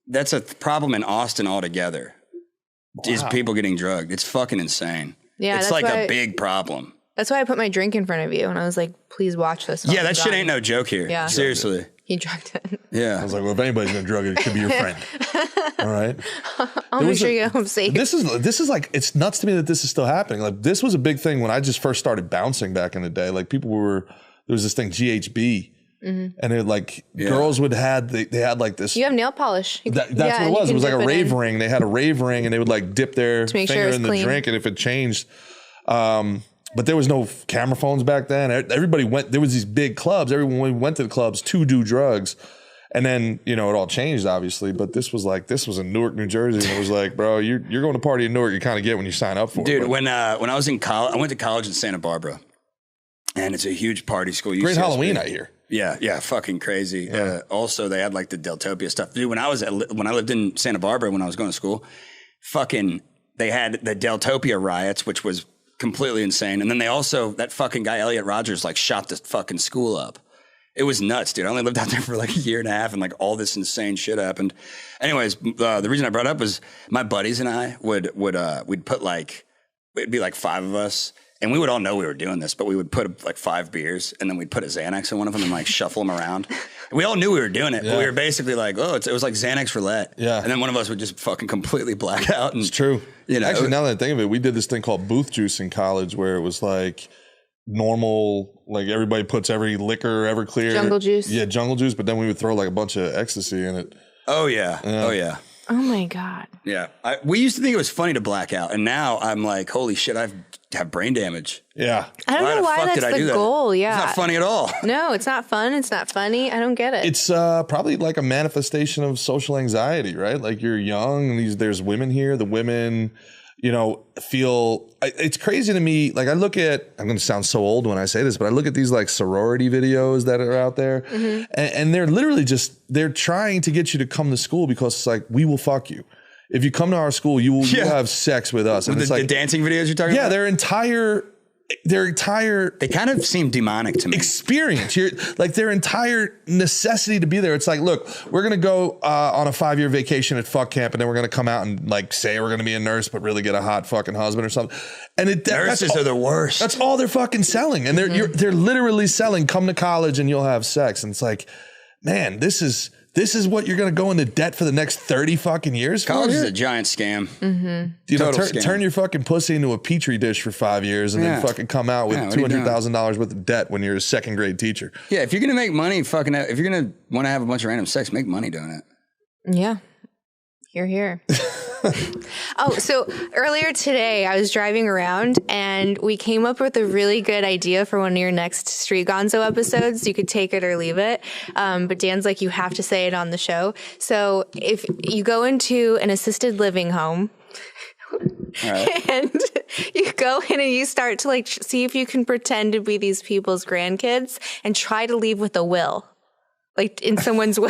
that's a problem in Austin altogether. Wow. Is people getting drugged? It's fucking insane. Yeah, it's like a big problem. That's why I put my drink in front of you, and I was like, "Please watch this." Yeah, that shit ain't no joke here. Yeah, seriously. He drugged it. Yeah, I was like, well, if anybody's gonna drug it, it could be your friend. All right. I'll make sure you home safe. This is like, it's nuts to me that this is still happening. Like, this was a big thing when I just first started bouncing back in the day. Like, there was this thing GHB, and it like girls would they had like this. You have nail polish. That's what it was. It was like a rave ring. They had a rave ring, and they would like dip their finger in the drink, and if it changed. But there was no camera phones back then. Everybody went. There was these big clubs. Everyone went to the clubs to do drugs. And then, you know, it all changed, obviously. But this was in Newark, New Jersey. And it was like, bro, you're going to party in Newark. You kind of get when you sign up for it. Dude, when I was in college, I went to college in Santa Barbara. And it's a huge party school. Great Halloween, I hear. Yeah, fucking crazy. Yeah. Also, they had like the Deltopia stuff. Dude, when I lived in Santa Barbara when I was going to school, they had the Deltopia riots, which was completely insane. And then they also, that fucking guy, Elliot Rogers, like shot the fucking school up. It was nuts, dude. I only lived out there for like a year and a half, and like all this insane shit happened. Anyways, the reason I brought it up was my buddies and I we'd put like, it'd be like 5 of us, and we would all know we were doing this, but we would put like 5 beers, and then we'd put a Xanax in one of them and like shuffle them around. And we all knew we were doing it, but we were basically like, oh, it was like Xanax roulette. Yeah. And then one of us would just fucking completely black out. And, it's true. You know, actually, now that I think of it, we did this thing called booth juice in college, where it was like normal, like everybody puts every liquor, Everclear. Jungle juice. Yeah, jungle juice, but then we would throw like a bunch of ecstasy in it. Oh, yeah. Oh, yeah. Oh, my God. Yeah. We used to think it was funny to black out, and now I'm like, holy shit, I have brain damage. Yeah. I don't know why that's the goal. Yeah. It's not funny at all. No, it's not fun. It's not funny. I don't get it. It's probably like a manifestation of social anxiety, right? Like you're young, and there's women here. The women, you know, it's crazy to me. Like I'm going to sound so old when I say this, but I look at these like sorority videos that are out there, and they're literally they're trying to get you to come to school because it's like, we will fuck you. If you come to our school, you will have sex with us. And with it's like the dancing videos you're talking about? Yeah, their entire they kind of seem demonic to me. Experience, their entire necessity to be there. It's like, look, we're gonna go on a 5-year vacation at fuck camp, and then we're gonna come out and like say we're gonna be a nurse, but really get a hot fucking husband or something. And nurses are the worst. That's all they're fucking selling, and they're literally selling. Come to college and you'll have sex, and it's like, man, this is what you're going to go into debt for the next 30 fucking years? College is a giant scam. You know, turn your fucking pussy into a petri dish for 5 years and then fucking come out with $200,000 worth of debt when you're a 2nd grade teacher. Yeah, if you're going to make money, if you're going to want to have a bunch of random sex, make money doing it. Yeah. Here. Oh, so earlier today I was driving around and we came up with a really good idea for one of your next Street Gonzo episodes. You could take it or leave it. But Dan's like, you have to say it on the show. So if you go into an assisted living home, right, and you go in and you start to like see if you can pretend to be these people's grandkids and try to leave with a will. Like in someone's will.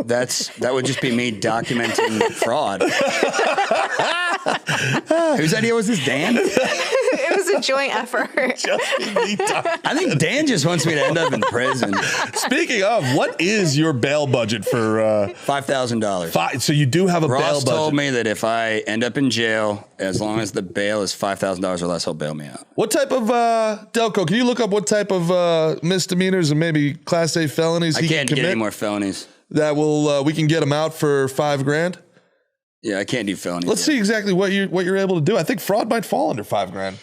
That would just be me documenting fraud. Whose idea was this, Dan? It was a joint effort. I think Dan just wants me to end up in prison. Speaking of, what is your bail budget for $5,000? So you do have a bail budget. Ross told me that if I end up in jail, as long as the bail is $5,000 or less, he'll bail me out. What type of Delco? Can you look up what type of misdemeanors and maybe Class A felonies he can commit? Get any more felonies. That will we can get him out for $5,000. Yeah, I can't do felonies. Let's see exactly what you're able to do. I think fraud might fall under $5,000.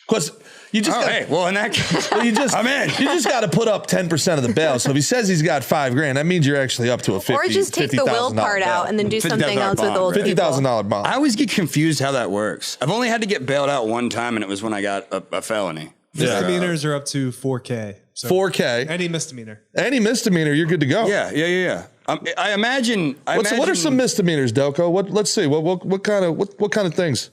Because you just in that case, I'm in. You just got to put up 10% of the bail. So if he says he's got $5,000, that means you're actually up to a $50,000. Or just take the will part out and then do something else with old people. $50,000 bond. I always get confused how that works. I've only had to get bailed out one time, and it was when I got a felony. Misdemeanors are up to $4,000. So 4K. Any misdemeanor. Any misdemeanor, you're good to go. Yeah. I imagine. What are some misdemeanors, Delco? Let's see. What kind of things?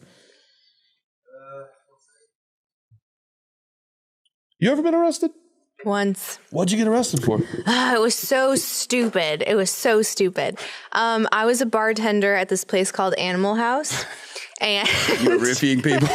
You ever been arrested? Once. What'd you get arrested for? It was so stupid. I was a bartender at this place called Animal House. And you were roofing people?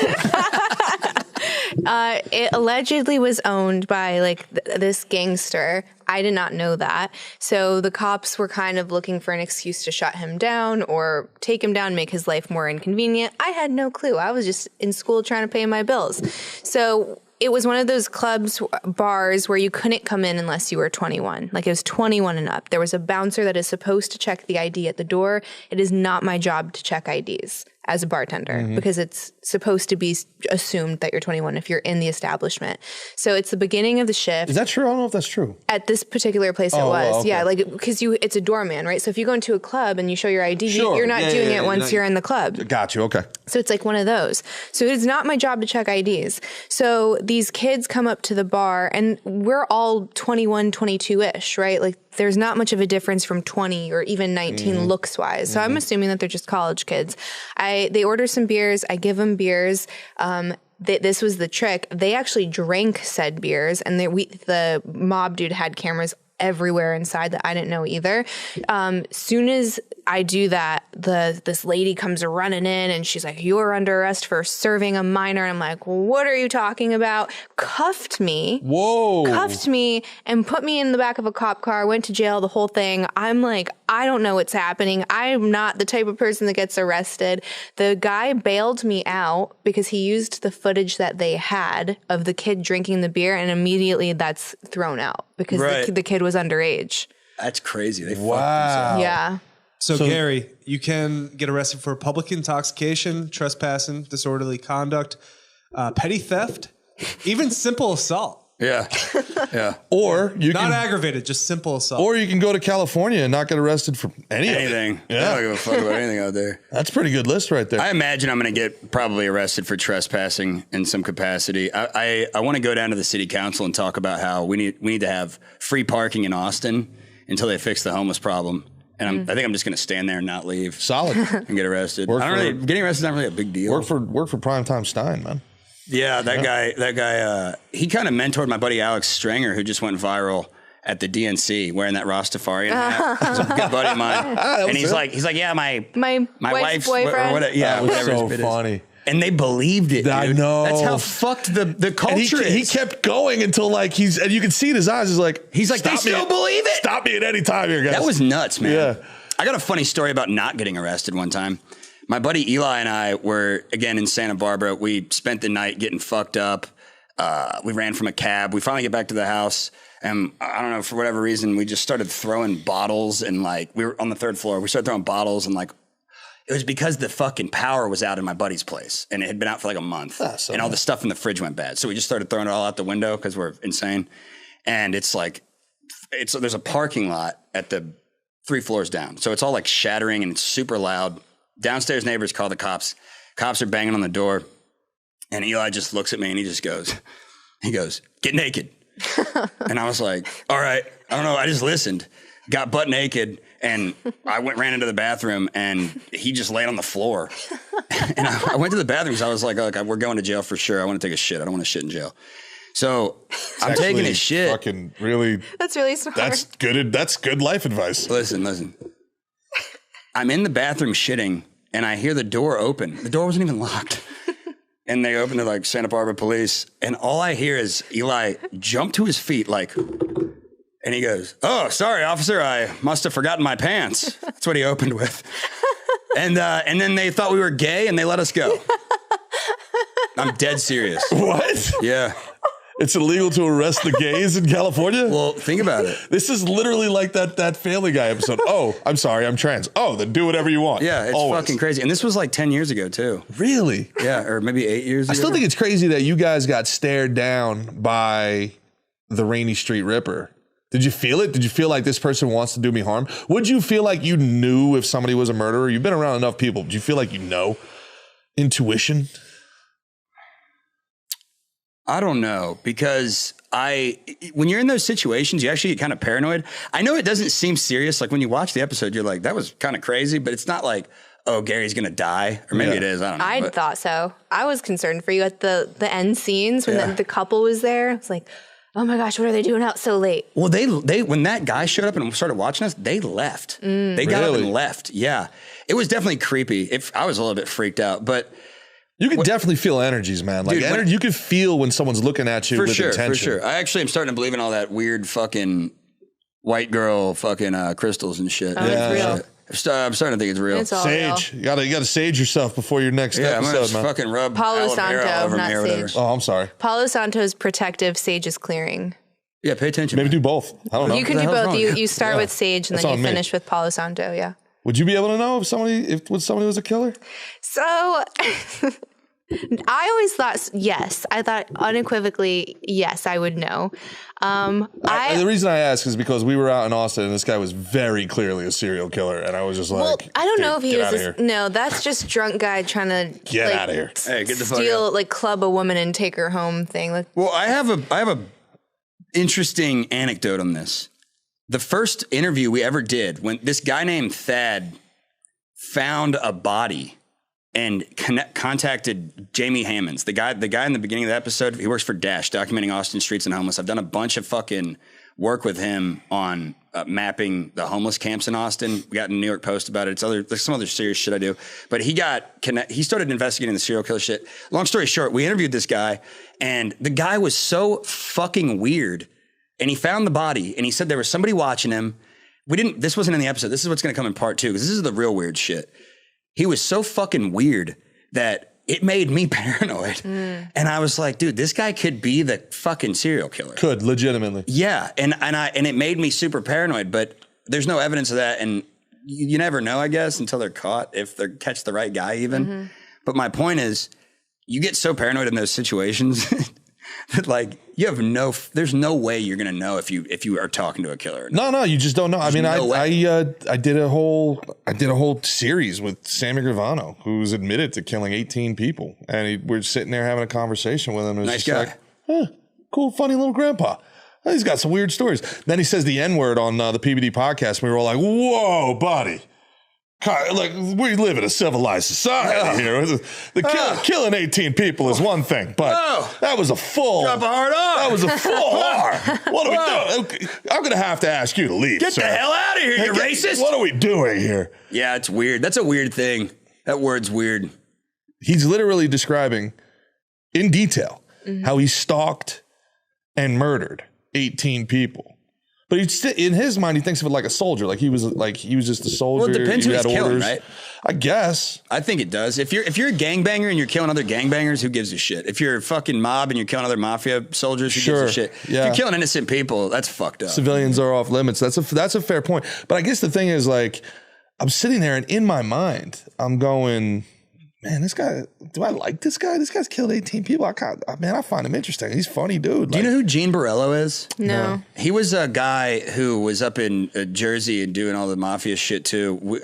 It allegedly was owned by like this gangster. I did not know that. So the cops were kind of looking for an excuse to shut him down or take him down, make his life more inconvenient. I had no clue. I was just in school trying to pay my bills. So it was one of those clubs, bars where you couldn't come in unless you were 21. Like it was 21 and up. There was a bouncer that is supposed to check the ID at the door. It is not my job to check IDs as a bartender because it's supposed to be assumed that you're 21 if you're in the establishment. So it's the beginning of the shift. Is that true? I don't know if that's true. At this particular place it was. Okay. Yeah, like because it's a doorman, right? So if you go into a club and you show your ID, you're not doing it once you're in the club. Got you. Okay. So it's like one of those. So it's not my job to check IDs. So these kids come up to the bar and we're all 21, 22-ish, right? Like there's not much of a difference from 20 or even 19 looks wise. So I'm assuming that they're just college kids. They order some beers. I give them beers. This was the trick. They actually drank said beers, and the mob dude had cameras everywhere inside that I didn't know either. Soon as I do that, this lady comes running in and she's like, "You are under arrest for serving a minor." And I'm like, "What are you talking about?" Cuffed me. Whoa. Cuffed me and put me in the back of a cop car, went to jail, the whole thing. I'm like, I don't know what's happening. I'm not the type of person that gets arrested. The guy bailed me out because he used the footage that they had of the kid drinking the beer, and immediately that's thrown out because the kid was underage. That's crazy. They fucked Wow. themselves. Yeah. So, Gary, you can get arrested for public intoxication, trespassing, disorderly conduct, petty theft, even simple assault. Yeah. Yeah. Or you Not can aggravated, just simple assault. or you can go to California and not get arrested for Anything. Yeah. I don't give a fuck about anything out there. That's a pretty good list right there. I imagine I'm going to get probably arrested for trespassing in some capacity. I want to go down to the city council and talk about how we need to have free parking in Austin until they fix the homeless problem. And I think I'm just going to stand there and not leave. Solid. And get arrested. Getting arrested is not really a big deal. Work for Primetime Stein, man. Yeah, that guy, he kind of mentored my buddy Alex Stringer, who just went viral at the DNC wearing that Rastafarian hat. He's a good buddy of mine. And he's like, yeah, my wife's boyfriend. or whatever. Yeah, That was whatever his so bit is. funny. And they believed it, dude. I know. That's how fucked the culture And is. he kept going until and you can see in his eyes. He's like, they "Stop me still believe it. Stop me at any time here, guys." That was nuts, man. Yeah. I got a funny story about not getting arrested one time. My buddy Eli and I were, again, in Santa Barbara. We spent the night getting fucked up. We ran from a cab. We finally get back to the house. And I don't know, for whatever reason, we just started throwing bottles. And we were on the third floor. We started throwing bottles. And it was because the fucking power was out in my buddy's place. And it had been out for a month. And all the stuff in the fridge went bad. So we just started throwing it all out the window because we're insane. And there's a parking lot at the 3 floors down. So it's all shattering and it's super loud. Downstairs neighbors call the cops. Cops are banging on the door. And Eli just looks at me and he goes, "Get naked." And I was like, all right, I don't know. I just listened, got butt naked, and I ran into the bathroom and he just laid on the floor. And I went to the bathroom because I was like, we're going to jail for sure. I want to take a shit. I don't want to shit in jail. So I'm taking a shit. Fucking really. That's really smart. That's good. That's good life advice. Listen. I'm in the bathroom shitting and I hear the door open. The door wasn't even locked. And they open to Santa Barbara police. And all I hear is Eli jump to his feet and he goes, "Oh, sorry, officer. I must have forgotten my pants." That's what he opened with. And then they thought we were gay and they let us go. I'm dead serious. What? Yeah. It's illegal to arrest the gays in California? Well, think about it. This is literally like that Family Guy episode. "Oh, I'm sorry, I'm trans." "Oh, then do whatever you want." Yeah, it's Always. fucking crazy. And this was 10 years ago, too. Really? Yeah, or maybe 8 years ago. I still think it's crazy that you guys got stared down by the Rainy Street Ripper. Did you feel it? Did you feel like this person wants to do me harm? Would you feel like you knew if somebody was a murderer? You've been around enough people. Do you feel like you know? Intuition? I don't know, because when you're in those situations, you actually get kind of paranoid. I know it doesn't seem serious. When you watch the episode, you're like, that was kind of crazy, but it's not like, oh, Gary's going to die. Or maybe it is. I don't know. I thought so. I was concerned for you at the end scenes when the couple was there. I was like, oh my gosh, what are they doing out so late? Well, they when that guy showed up and started watching us, they left. They got up and left. Yeah. It was definitely creepy. I was a little bit freaked out, but You can definitely feel energies, man. Dude, energy, you can feel when someone's looking at you with intention. For sure. I actually am starting to believe in all that weird fucking white girl fucking crystals and shit. Oh, it's real. I'm starting to think it's real. It's all Sage. real. You gotta sage yourself before your next I'm gonna episode, just man. fucking rub Palo aloe vera all Santo, over not me or whatever. sage. Oh, I'm sorry. Palo Santo's protective, sage is clearing. Yeah, pay attention. Maybe do both. I don't know. You can do the hell's both. wrong? You start with sage and That's then on you me. finish with Palo Santo. Yeah. Would you be able to know if somebody was a killer? So I always thought yes. I thought unequivocally yes, I would know. The reason I ask is because we were out in Austin and this guy was very clearly a serial killer, and I was just well, like, I don't know if he was. Get out of here. No, that's just drunk guy trying to Get out of here. Hey, get the fuck steal, out. club a woman and take her home thing. Well, I have a interesting anecdote on this. the first interview we ever did, when this guy named Thad found a body and contacted Jamie Hammonds, the guy in the beginning of the episode, he works for Dash, documenting Austin streets and homeless. I've done a bunch of fucking work with him on mapping the homeless camps in Austin. We got in New York Post about it. There's some other serious shit I do. But he started investigating the serial killer shit. Long story short, we interviewed this guy, and the guy was so fucking weird. And he found the body, and he said there was somebody watching him. This wasn't in the episode. This is what's going to come in part 2, because this is the real weird shit. He was so fucking weird that it made me paranoid. And I was like, dude, this guy could be the fucking serial killer. Could, legitimately. Yeah. And it made me super paranoid, but there's no evidence of that. And you never know, I guess, until they're caught, if they catch the right guy even. But my point is, you get so paranoid in those situations that like there's no way you're gonna know if you are talking to a killer. No, you just don't know. I mean, I did a whole series with Sammy Gravano, who's admitted to killing 18 people, and we're sitting there having a conversation with him. And nice guy, like, cool, funny little grandpa. He's got some weird stories. Then he says the N-word on the PBD podcast. And we were all like, "Whoa, buddy." Like, we live in a civilized society here. Killing 18 people is one thing, but that was a full drop a hard R. That was a full R. What are we doing? I'm going to have to ask you to leave. Get sir. the hell out of here, you racist. What are we doing here? Yeah, it's weird. That's a weird thing. That word's weird. He's literally describing in detail how he stalked and murdered 18 people. But in his mind, he thinks of it like a soldier, like he was just a soldier. Well, it depends who he's killing, right? I guess. I think it does. If you're a gangbanger and you're killing other gangbangers, who gives a shit? If you're a fucking mob and you're killing other mafia soldiers, who gives a shit? Yeah. If you're killing innocent people, that's fucked up. Civilians are off limits. That's a fair point. But I guess the thing is, like, I'm sitting there and in my mind, I'm going, man, this guy, do I like this guy? This guy's killed 18 people. I find him interesting. He's a funny dude. Do you know who Gene Borello is? No. He was a guy who was up in Jersey and doing all the mafia shit too.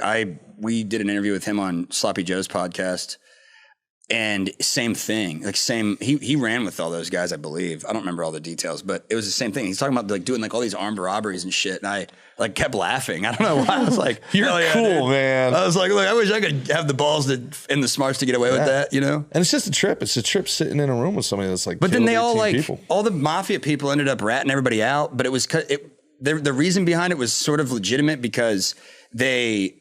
We did an interview with him on Sloppy Joe's podcast, and same thing. He ran with all those guys, I believe. I don't remember all the details, but it was the same thing. He's talking about like doing like all these armed robberies and shit, and I like kept laughing. I don't know why. I was like, "You're cool, dude. man." I was like, "Look, I wish I could have the balls and the smarts to get away with that," you know. And it's just a trip. It's a trip sitting in a room with somebody that's like. But then they all people. all the mafia people ended up ratting everybody out. But it was the reason behind it was sort of legitimate because they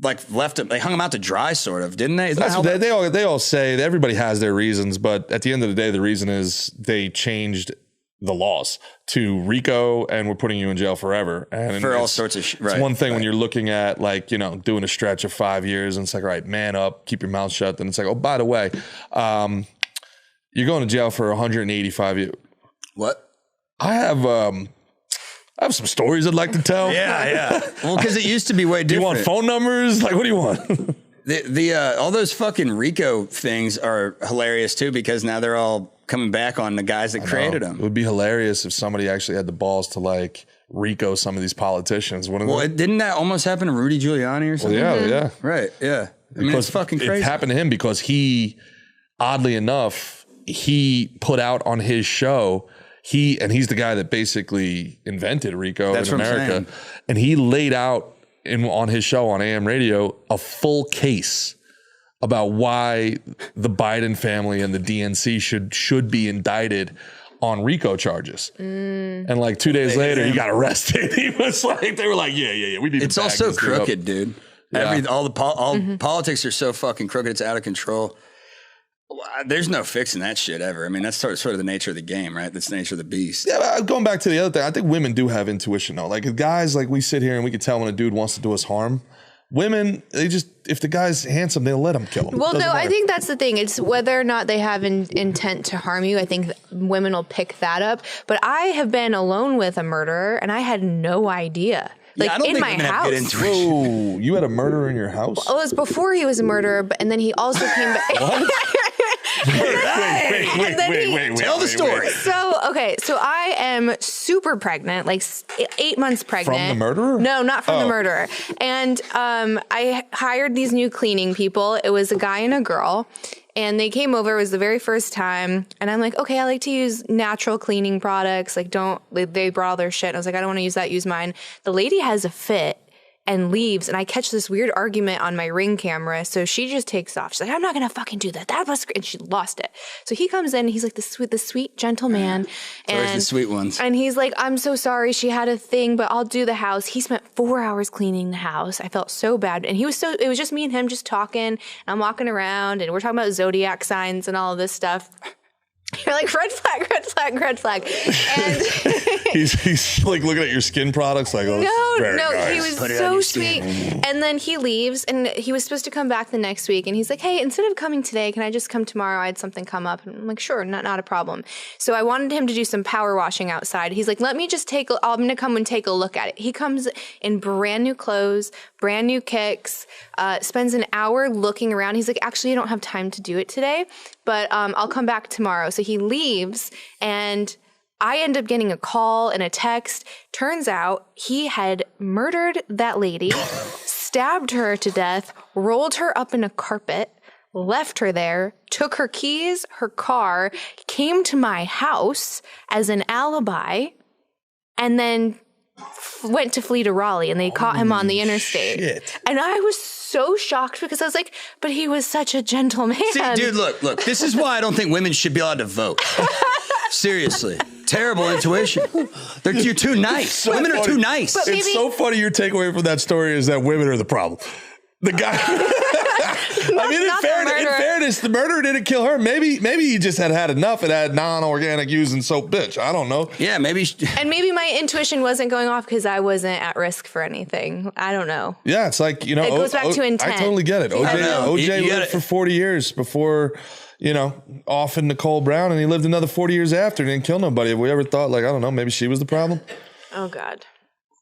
like left him. They hung him out to dry, sort of, didn't they? They all say that everybody has their reasons, but at the end of the day, the reason is they changed the laws to RICO and we're putting you in jail forever. And for all sorts of shit. It's one thing when you're looking at like, you know, doing a stretch of 5 years and it's like, all right, man up, keep your mouth shut. Then it's like, oh, by the way, you're going to jail for 185 years. What? I have some stories I'd like to tell. Yeah. Well, because it used to be way different. Do you want phone numbers? Like, what do you want? All those fucking RICO things are hilarious too, because now they're all coming back on the guys that created them. It would be hilarious if somebody actually had the balls to like RICO some of these politicians. Didn't that almost happen to Rudy Giuliani or something? Well, yeah. Right, yeah. I mean, it's fucking crazy. It happened to him because he, oddly enough, he put out on his show, he's the guy that basically invented RICO in America. And he laid out on his show on AM radio a full case about why the Biden family and the DNC should be indicted on RICO charges. And like 2 days later, he got arrested. He was like, they were like, yeah, we need to. It's all so crooked, dude. Yeah. Politics are so fucking crooked. It's out of control. There's no fixing that shit ever. I mean, that's sort of the nature of the game, right? That's the nature of the beast. Yeah, going back to the other thing, I think women do have intuition though. Like guys, like we sit here and we can tell when a dude wants to do us harm. Women, if the guy's handsome, they'll let him kill him. Well, no, I think that's the thing. It's whether or not they have intent to harm you. I think women will pick that up. But I have been alone with a murderer and I had no idea. Like I don't in think my women house. Have good intuition. Whoa, you had a murderer in your house? Well, it was before he was a murderer, and then he also came back. What? Wait. Tell the story. So I am super pregnant, like 8 months pregnant. From the murderer? No, not from the murderer. And I hired these new cleaning people. It was a guy and a girl. And they came over. It was the very first time. And I'm like, okay, I like to use natural cleaning products. Like, they brought all their shit. And I was like, I don't want to use that. Use mine. The lady has a fit and leaves. And I catch this weird argument on my Ring camera. So she just takes off. She's like, I'm not going to fucking do that. That was great. And she lost it. So he comes in. He's like the sweet gentleman. There's the sweet ones. And he's like, I'm so sorry. She had a thing, but I'll do the house. He spent 4 hours cleaning the house. I felt so bad. And it was just me and him just talking. And I'm walking around and we're talking about zodiac signs and all of this stuff. You're like, red flag, red flag, red flag. And he's like looking at your skin products like, oh, no, nice. he was so sweet. And then he leaves and he was supposed to come back the next week. And he's like, hey, instead of coming today, can I just come tomorrow? I had something come up. And I'm like, sure, not a problem. So I wanted him to do some power washing outside. He's like, let me just I'm going to come and take a look at it. He comes in brand new clothes, brand new kicks, spends an hour looking around. He's like, actually, I don't have time to do it today, but I'll come back tomorrow. So he leaves and I end up getting a call and a text. Turns out he had murdered that lady, stabbed her to death, rolled her up in a carpet, left her there, took her keys, her car, came to my house as an alibi, and then went to flee to Raleigh, and they caught him on the interstate. Shit. And I was so shocked because I was like, but he was such a gentleman. See, dude, look, this is why I don't think women should be allowed to vote. Seriously. Terrible intuition. You're too nice. Women are too nice. But It's so funny your takeaway from that story is that women are the problem. The guy. I mean, in fairness, the murderer didn't kill her. Maybe he just had enough and had non-organic using soap bitch. I don't know. Yeah, maybe. And maybe my intuition wasn't going off because I wasn't at risk for anything. I don't know. Yeah, it's like, you know. It goes back to intent. I totally get it. OJ You lived for 40 years before, off in Nicole Brown, and he lived another 40 years after and didn't kill nobody. Have we ever thought, like, I don't know, maybe she was the problem? Oh, God.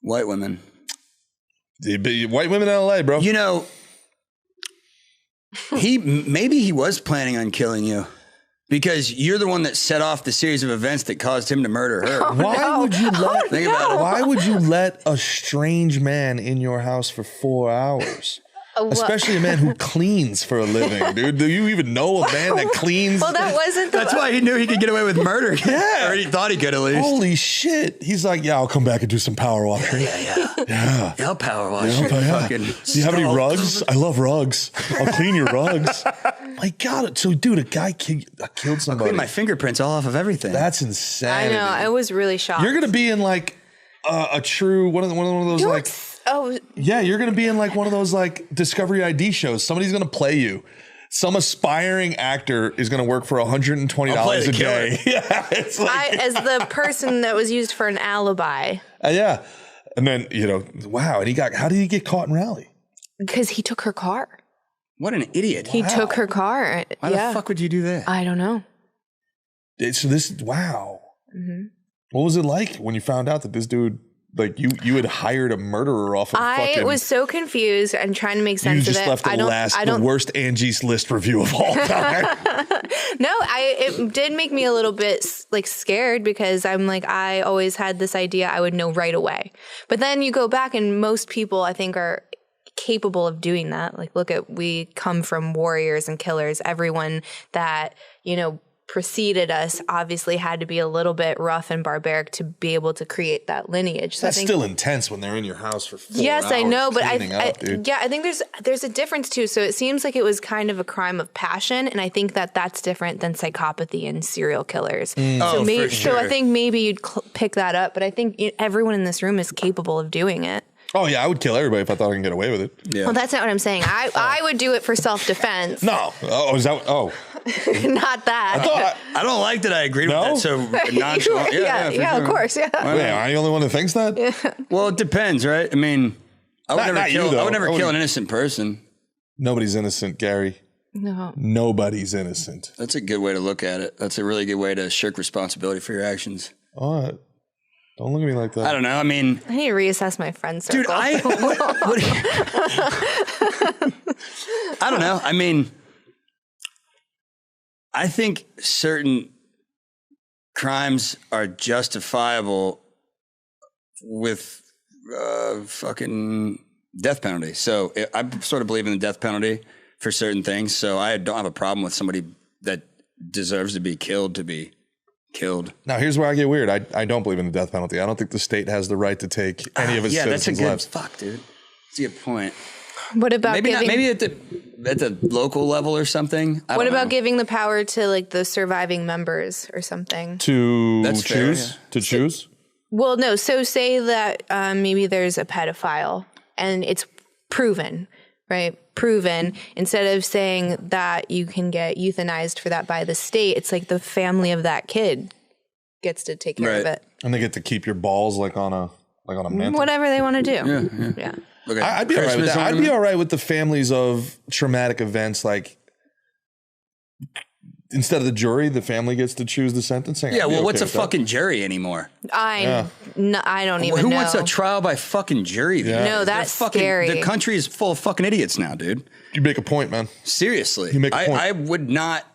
White women. White women in LA, bro. Maybe he was planning on killing you because you're the one that set off the series of events that caused him to murder her. Why would you let Think about it. Why would you let a strange man in your house for 4 hours? Especially a man who cleans for a living, dude. Do you even know a man that cleans? Well, that wasn't the... That's why he knew he could get away with murder. Yeah. Or he thought he could at least. Holy shit. He's like, yeah, I'll come back and do some power washing. Yeah, I'll power wash. Do you have any rugs? I love rugs. I'll clean your rugs. My God. So, dude, a guy killed somebody. Clean my fingerprints all off of everything. That's insanity. I know. I was really shocked. You're going to be in like a true, one of those like... Oh, yeah, you're going to be in like one of those like Discovery ID shows. Somebody's going to play you. Some aspiring actor is going to work for $120 a day. Yeah, it's like as the person that was used for an alibi. Yeah. And then, wow. And how did he get caught in Raleigh? Because he took her car. What an idiot. He took her car. Why the fuck would you do that? I don't know. So wow. Mm-hmm. What was it like when you found out that this dude, like you had hired a murderer off of I was so confused and trying to make sense of it. You just left the worst Angie's List review of all time. No, it did make me a little bit like scared because I'm like, I always had this idea I would know right away. But then you go back and most people I think are capable of doing that. Like, we come from warriors and killers. Everyone that, preceded us obviously had to be a little bit rough and barbaric to be able to create that lineage. So that's still intense when they're in your house for 4 hours. Yes, I know, but I think there's a difference too. So it seems like it was kind of a crime of passion, and I think that's different than psychopathy and serial killers. For sure. So I think maybe you'd pick that up, but I think everyone in this room is capable of doing it. Oh yeah, I would kill everybody if I thought I could get away with it. Yeah. Well, that's not what I'm saying. I would do it for self-defense. No. Oh, is that? Oh. Not that. I don't like that I agreed with that so nonchalant. Yeah, of course. Yeah. Wait, am I the only one that thinks that? Yeah. Well, it depends, right? I mean, I would never kill an innocent person. Nobody's innocent, Gary. No. Nobody's innocent. That's a good way to look at it. That's a really good way to shirk responsibility for your actions. All right. Don't look at me like that. I don't know. I mean, I need to reassess my friend circle. Dude, I don't know. I mean, I think certain crimes are justifiable with fucking death penalty. So I sort of believe in the death penalty for certain things. So I don't have a problem with somebody that deserves to be killed. Now, here's where I get weird. I don't believe in the death penalty. I don't think the state has the right to take any of its citizens' lives. Fuck, dude. That's a good point. What about Maybe giving? maybe at the local level or something. What about giving the power to like the surviving members or something? To That's fair, choose? To choose? Well, no. So say that maybe there's a pedophile and it's proven, right? Proven. Instead of saying that you can get euthanized for that by the state, it's like the family of that kid gets to take care of it. And they get to keep your balls like on a mantle. Whatever they want to do. Yeah. I'd be all right with that. I'd be all right with the families of traumatic events. Like, instead of the jury, the family gets to choose the sentencing. Yeah, well, what's a fucking jury anymore? I don't even know. Who wants a trial by fucking jury? Yeah. No, that's scary. The country is full of fucking idiots now, dude. You make a point, man. Seriously. You make a point. I would not.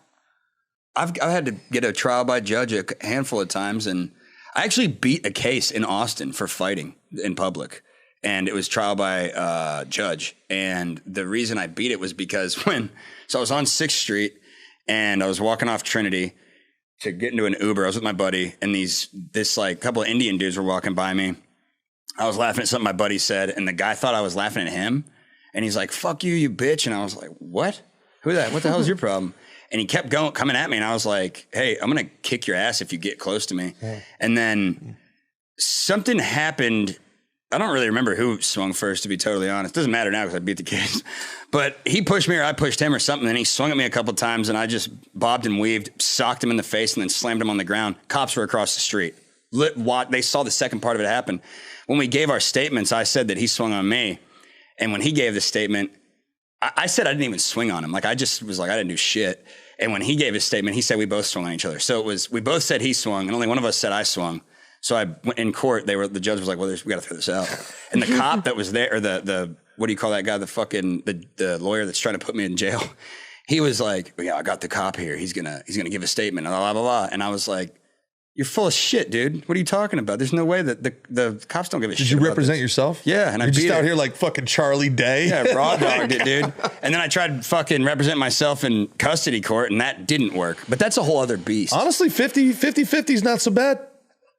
I've had to get a trial by judge a handful of times, and I actually beat a case in Austin for fighting in public. And it was trial by judge. And the reason I beat it was because I was on 6th Street and I was walking off Trinity to get into an Uber. I was with my buddy and this like couple of Indian dudes were walking by me. I was laughing at something my buddy said and the guy thought I was laughing at him. And he's like, fuck you, you bitch. And I was like, what? What the hell is your problem? And he kept coming at me. And I was like, hey, I'm going to kick your ass if you get close to me. Yeah. And then something happened. I don't really remember who swung first, to be totally honest. Doesn't matter now because I beat the case. But he pushed me or I pushed him or something. And he swung at me a couple times and I just bobbed and weaved, socked him in the face and then slammed him on the ground. Cops were across the street. They saw the second part of it happen. When we gave our statements, I said that he swung on me. And when he gave the statement, I said I didn't even swing on him. Like I just was like, I didn't do shit. And when he gave his statement, he said we both swung on each other. So we both said he swung and only one of us said I swung. So I went in court. The judge was like, well, we got to throw this out. And the cop that was there, or the what do you call that guy? The lawyer that's trying to put me in jail. He was like, yeah, I got the cop here. He's gonna give a statement. Blah blah blah. And I was like, you're full of shit, dude. What are you talking about? There's no way that the cops don't give a shit. Did you represent yourself? Yeah, and you're just out here like fucking Charlie Day. Yeah, raw dogged it, dude. And then I tried to fucking represent myself in custody court, and that didn't work. But that's a whole other beast. Honestly, 50-50 is not so bad.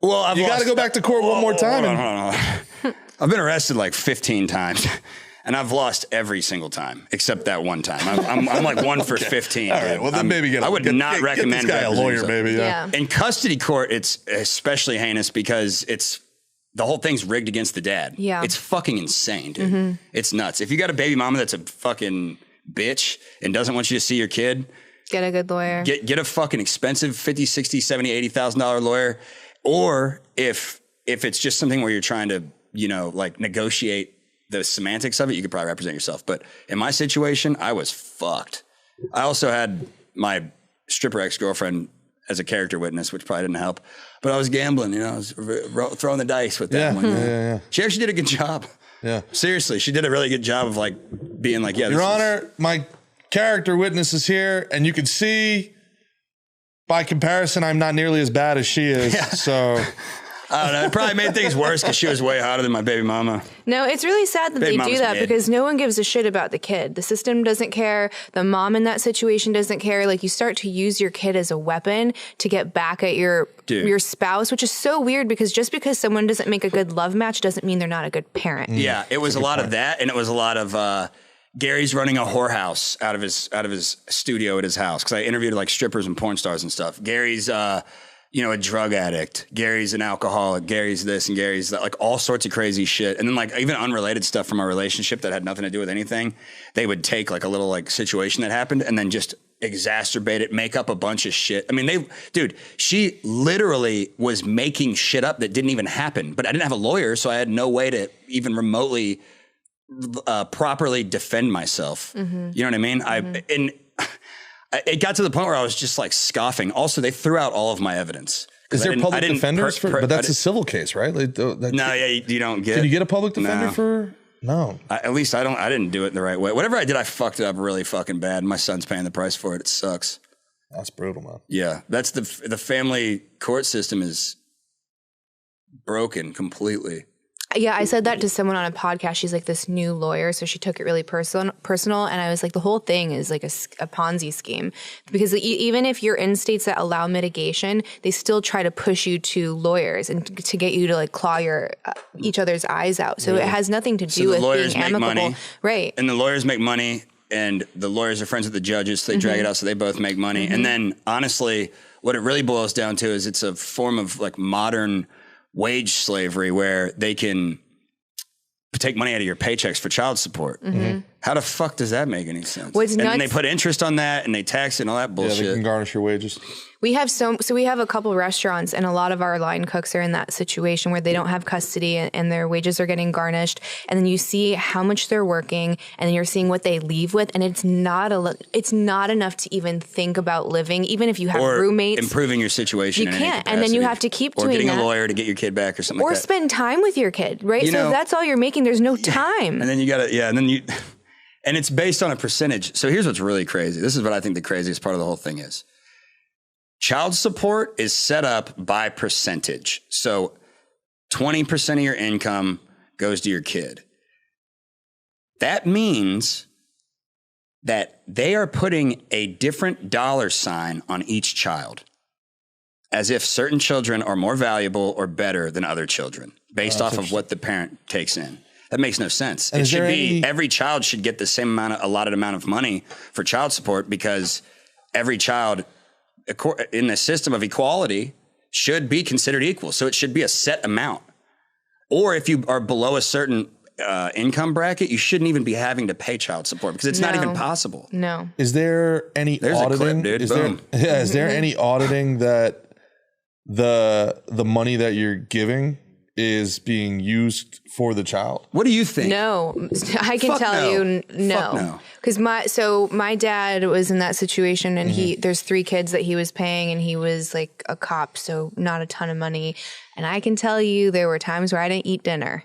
Well, you got to go back to court one more time. Hold on. I've been arrested like 15 times, and I've lost every single time except that one time. I'm like 1 for 15. All right, well then maybe I would not recommend this guy a lawyer, maybe. Yeah. In custody court, it's especially heinous because the whole thing's rigged against the dad. Yeah, it's fucking insane, dude. Mm-hmm. It's nuts. If you got a baby mama that's a fucking bitch and doesn't want you to see your kid, get a good lawyer. Get a fucking expensive $50,000, $60,000, $70,000, $80,000 lawyer. Or if it's just something where you're trying to, like negotiate the semantics of it, you could probably represent yourself. But in my situation, I was fucked. I also had my stripper ex-girlfriend as a character witness, which probably didn't help. But I was gambling, I was throwing the dice with that one. Yeah. She actually did a good job. Yeah. Seriously, she did a really good job of like being like, yeah. Your Honor, my character witness is here, and you can see... By comparison, I'm not nearly as bad as she is. Yeah. So I don't know. It probably made things worse because she was way hotter than my baby mama. No, it's really sad that they do that because no one gives a shit about the kid. The system doesn't care. The mom in that situation doesn't care. Like you start to use your kid as a weapon to get back at your spouse, which is so weird because just because someone doesn't make a good love match doesn't mean they're not a good parent. Yeah, it was a lot of that, and it was a lot of Gary's running a whorehouse out of his studio at his house because I interviewed like strippers and porn stars and stuff. Gary's a drug addict. Gary's an alcoholic. Gary's this and Gary's that, like all sorts of crazy shit. And then like even unrelated stuff from our relationship that had nothing to do with anything. They would take like a little like situation that happened and then just exacerbate it, make up a bunch of shit. I mean, she literally was making shit up that didn't even happen. But I didn't have a lawyer, so I had no way to even remotely properly defend myself. Mm-hmm. You know what I mean? Mm-hmm. It got to the point where I was just like scoffing. Also, they threw out all of my evidence. Is there public defenders but that's a civil case, right? Like, you don't get. Did you get a public defender for? No. At least I didn't do it the right way. Whatever I did, I fucked it up really fucking bad. My son's paying the price for it. It sucks. That's brutal, man. Yeah, that's the family court system is broken completely. Yeah, I said that to someone on a podcast. She's like this new lawyer, so she took it really personal. And I was like, the whole thing is like a Ponzi scheme. Because even if you're in states that allow mitigation, they still try to push you to lawyers and to get you to like claw your each other's eyes out. So it has nothing to do with being amicable. Money, right. And the lawyers make money, and the lawyers are friends with the judges, so they drag it out so they both make money. And then, honestly, what it really boils down to is it's a form of like modern wage slavery where they can take money out of your paychecks for child support. How the fuck does that make any sense? What's and nuts, then they put interest on that and they tax it and all that bullshit. Yeah, they can garnish your wages. We have so we have a couple restaurants, and a lot of our line cooks are in that situation where they don't have custody and their wages are getting garnished. And then you see how much they're working, and then you're seeing what they leave with, and it's not enough to even think about living, even if you have roommates. Improving your situation. You can't, and then you have to keep doing that. Or getting a lawyer to get your kid back or something like that. Or spend time with your kid, right? So if that's all you're making, there's no time. And then you got to, and it's based on a percentage. So here's what's really crazy. This is what I think the craziest part of the whole thing is. Child support is set up by percentage. So 20% of your income goes to your kid. That means that they are putting a different dollar sign on each child, as if certain children are more valuable or better than other children based off of what the parent takes in. That makes no sense. And it should be every child should get the same allotted amount of money for child support, because every child in the system of equality should be considered equal. So it should be a set amount. Or if you are below a certain income bracket, you shouldn't even be having to pay child support, because it's not even possible. No. Is there any auditing? A clip, dude. Is there any auditing that the money that you're giving is being used for the child? What do you think? No, I can tell you no. Because my dad was in that situation, and there's 3 kids that he was paying, and he was like a cop, so not a ton of money. And I can tell you there were times where I didn't eat dinner.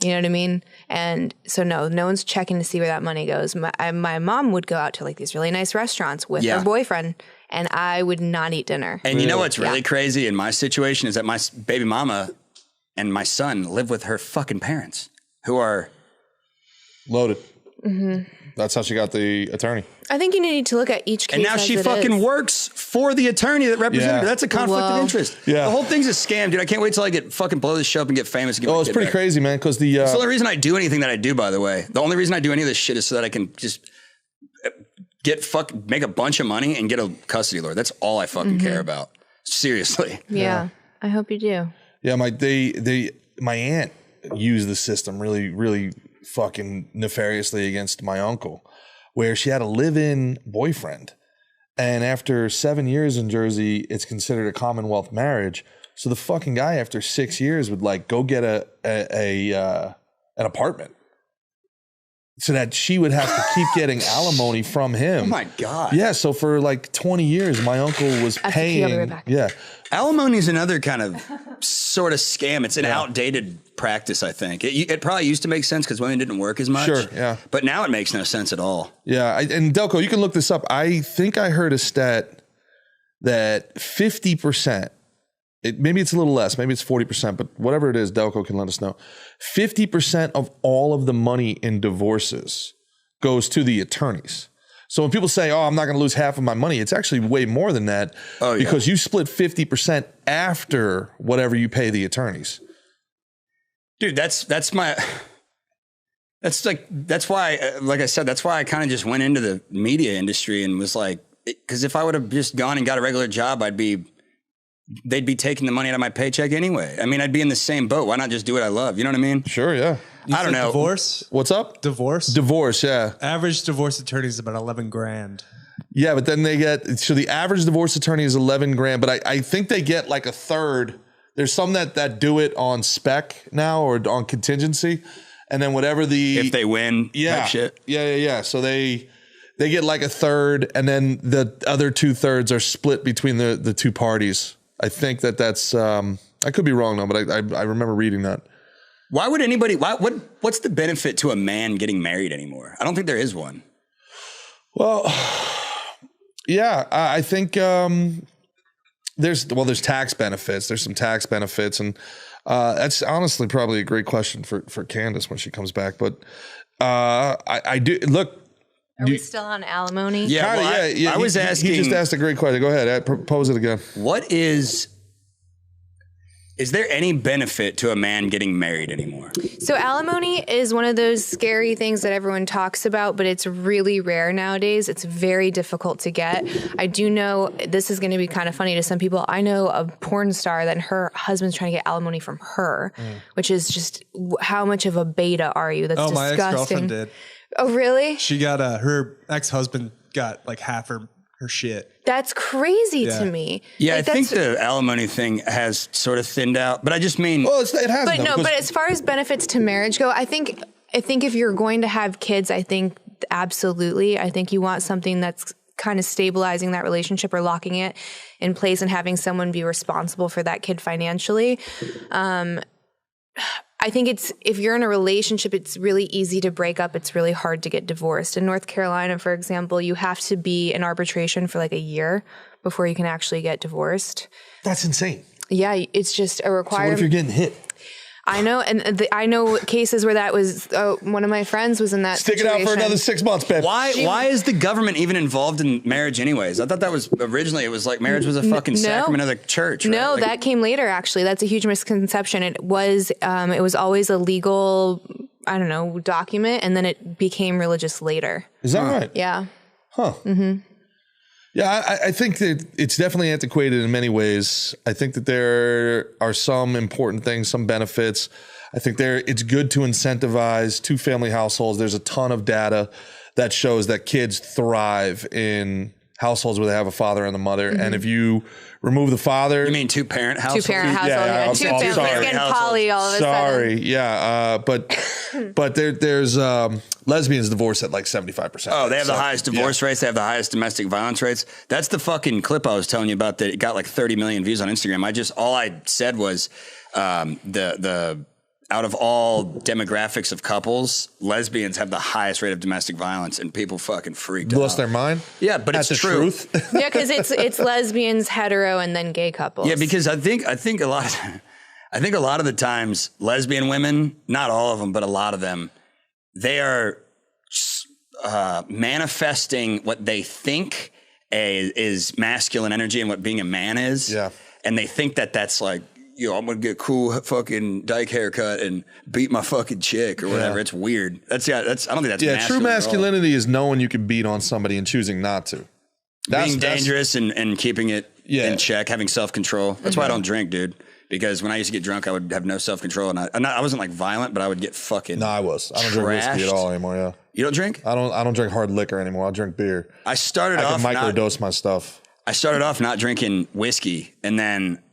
You know what I mean? And so no one's checking to see where that money goes. My mom would go out to like these really nice restaurants with her boyfriend, and I would not eat dinner. And you know what's really crazy in my situation is that my baby mama and my son live with her fucking parents, who are loaded. That's how she got the attorney. I think you need to look at each case. And now she fucking works for the attorney that represented her. That's a conflict of interest. Yeah. The whole thing's a scam, dude. I can't wait till I get fucking blow this show up and get famous. And get it's pretty crazy, man. Because it's the only reason I do anything that I do, by the way. The only reason I do any of this shit is so that I can just make a bunch of money and get a custody lawyer. That's all I fucking care about. Seriously. Yeah. I hope you do. Yeah, my aunt used the system really, really fucking nefariously against my uncle, where she had a live-in boyfriend, and after 7 years in Jersey, it's considered a Commonwealth marriage. So the fucking guy, after 6 years, would like go get an apartment, so that she would have to keep getting alimony from him. Oh my God. Yeah. So for like 20 years, my uncle was paying. Yeah. Alimony is another kind of sort of scam. It's an outdated practice, I think. It probably used to make sense because women didn't work as much. Sure, yeah. But now it makes no sense at all. Yeah. And Delco, you can look this up. I think I heard a stat that 50%, maybe it's a little less, maybe it's 40%, but whatever it is, Delco can let us know. 50% of all of the money in divorces goes to the attorneys. So when people say, I'm not going to lose half of my money, it's actually way more than that, because you split 50% after whatever you pay the attorneys. Dude, that's why, like I said, that's why I kind of just went into the media industry and was like, because if I would have just gone and got a regular job, they'd be taking the money out of my paycheck anyway. I mean, I'd be in the same boat. Why not just do what I love? You know what I mean? Sure, yeah. I don't know. Divorce? What's up? Divorce, yeah. Average divorce attorney is about $11,000. Yeah, but then so the average divorce attorney is $11,000, but I think they get like a third. There's some that do it on spec now or on contingency. And then whatever if they win, type shit. Yeah. So they get like a third, and then the other 2/3 are split between the two parties. I think that's, I could be wrong though, but I remember reading that. Why would anybody, what's the benefit to a man getting married anymore? I don't think there is one. Well, yeah, I think there's tax benefits. There's some tax benefits, and That's honestly probably a great question for Candice when she comes back. But I do look. Are we still on alimony? Yeah, well, I was asking. He just asked a great question. Go ahead, pose it again. What is there any benefit to a man getting married anymore? So alimony is one of those scary things that everyone talks about, but it's really rare nowadays. It's very difficult to get. I do know this is going to be kind of funny to some people. I know a porn star that her husband's trying to get alimony from her, which is just how much of a beta are you? That's disgusting. My ex-girlfriend did. Oh, really? She got her ex-husband got like half her shit. That's crazy to me. Yeah, like, I think the alimony thing has sort of thinned out, but I just mean, well, it has. But no, but as far as benefits to marriage go, I think if you're going to have kids, I think absolutely. I think you want something that's kind of stabilizing that relationship or locking it in place and having someone be responsible for that kid financially. I think if you're in a relationship, it's really easy to break up. It's really hard to get divorced. In North Carolina, for example, you have to be in arbitration for like a year before you can actually get divorced. That's insane. Yeah, it's just a requirement. So what if you're getting hit? I know, and I know cases where that was, one of my friends was in that Stick situation. it out for another 6 months, babe. why is the government even involved in marriage anyways? I thought that was originally, it was like marriage was a fucking sacrament of the church. Right? No, like, that came later, actually. That's a huge misconception. It was always a legal, I don't know, document, and then it became religious later. Is that right? Yeah. Huh. Mm-hmm. Yeah, I think that it's definitely antiquated in many ways. I think that there are some important things, some benefits. I think it's good to incentivize two-family households. There's a ton of data that shows that kids thrive in households where they have a father and a mother. Mm-hmm. And if you remove the father... You mean two-parent household? Two-parent household, yeah. Two-family. It's getting poly all of a sudden. Sorry, yeah. But there's lesbians divorce at like 75%. Oh, they have the highest divorce rates. They have the highest domestic violence rates. That's the fucking clip I was telling you about that it got like 30 million views on Instagram. All I said was the out of all demographics of couples, lesbians have the highest rate of domestic violence, and people fucking freaked out. Lost their mind? Yeah, but it's true. Yeah, because it's lesbians, hetero, and then gay couples. Yeah, because I think a lot of the times lesbian women, not all of them, but a lot of them, they are manifesting what they think is masculine energy and what being a man is. Yeah, and they think that that's like, I'm gonna get a cool fucking dyke haircut and beat my fucking chick or whatever. Yeah. It's weird. I don't think that's masculine. True masculinity is knowing you can beat on somebody and choosing not to. Being dangerous and keeping it in check, having self-control. That's why I don't drink, dude. Because when I used to get drunk, I would have no self-control, and I wasn't like violent, but I would get fucking. No, I was. I don't drink whiskey at all anymore. Yeah. You don't drink? I don't drink hard liquor anymore. I drink beer. I can microdose my stuff. I started off not drinking whiskey, and then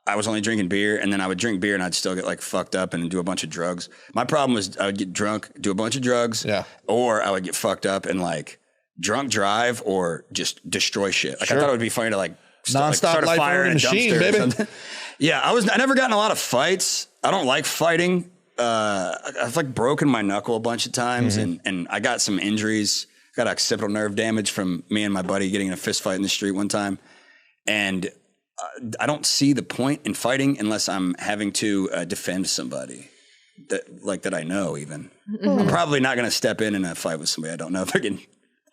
I was only drinking beer, and then I would drink beer and I'd still get like fucked up and do a bunch of drugs. My problem was I would get drunk, do a bunch of drugs, or I would get fucked up and like drunk drive or just destroy shit. Like I thought it would be funny to like start a fire in a machine, baby. Yeah, I never got in a lot of fights. I don't like fighting. I've like broken my knuckle a bunch of times, and I got some injuries. Got occipital nerve damage from me and my buddy getting in a fist fight in the street one time, and I don't see the point in fighting unless I'm having to defend somebody that I know even. Mm-hmm. I'm probably not going to step in a fight with somebody I don't know if I can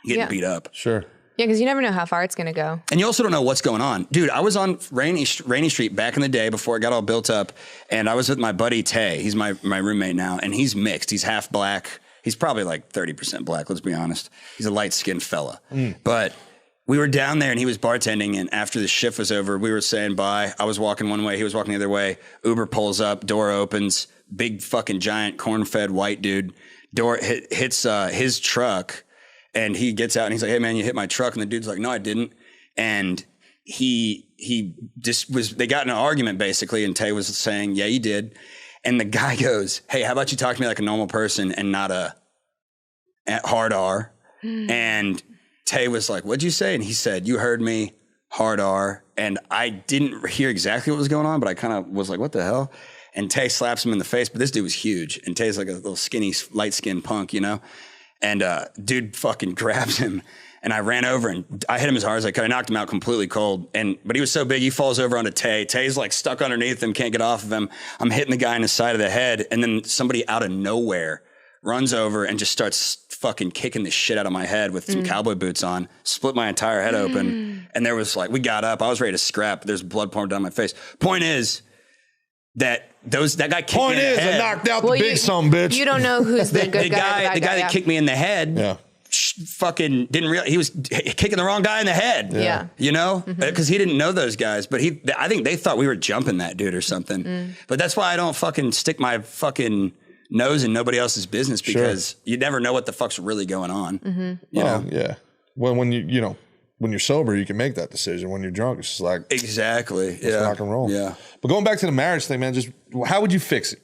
get beat up. Sure. Yeah, because you never know how far it's going to go. And you also don't know what's going on. Dude, I was on Rainy Street back in the day before it got all built up, and I was with my buddy Tay. He's my roommate now, and he's mixed. He's half black. He's probably like 30% black, let's be honest. He's a light-skinned fella. But we were down there and he was bartending, and after the shift was over, we were saying bye. I was walking one way, he was walking the other way. Uber pulls up, door opens, big fucking giant corn-fed white dude. Door hits his truck, and he gets out and he's like, "Hey man, you hit my truck." And the dude's like, "No, I didn't." And he just was, they got in an argument basically, and Tay was saying, "Yeah, you did." And the guy goes, "Hey, how about you talk to me like a normal person and not a hard R?" And Tay was like, "What'd you say?" And he said, "You heard me, hard R." And I didn't hear exactly what was going on, but I kind of was like, "What the hell?" And Tay slaps him in the face, but this dude was huge. And Tay's like a little skinny, light-skinned punk, you know? And dude fucking grabs him. And I ran over and I hit him as hard as I could. I knocked him out completely cold. But he was so big, he falls over onto Tay. Tay's like stuck underneath him, can't get off of him. I'm hitting the guy in the side of the head. And then somebody out of nowhere runs over and just starts fucking kicking the shit out of my head with some cowboy boots on, split my entire head open. And there was like, we got up. I was ready to scrap. There's blood pouring down my face. Point is that guy kicked me in the head. I knocked out the big son bitch. You don't know who's the good guy. The guy that kicked me in the head. Yeah. Fucking didn't realize he was kicking the wrong guy in the head. Yeah. You know, because he didn't know those guys, but I think they thought we were jumping that dude or something. But that's why I don't fucking stick my fucking nose in nobody else's business, because you never know what the fuck's really going on. You know? Yeah. Well, when when you're sober, you can make that decision. When you're drunk, it's just like exactly. rock and roll. Yeah. But going back to the marriage thing, man, just how would you fix it?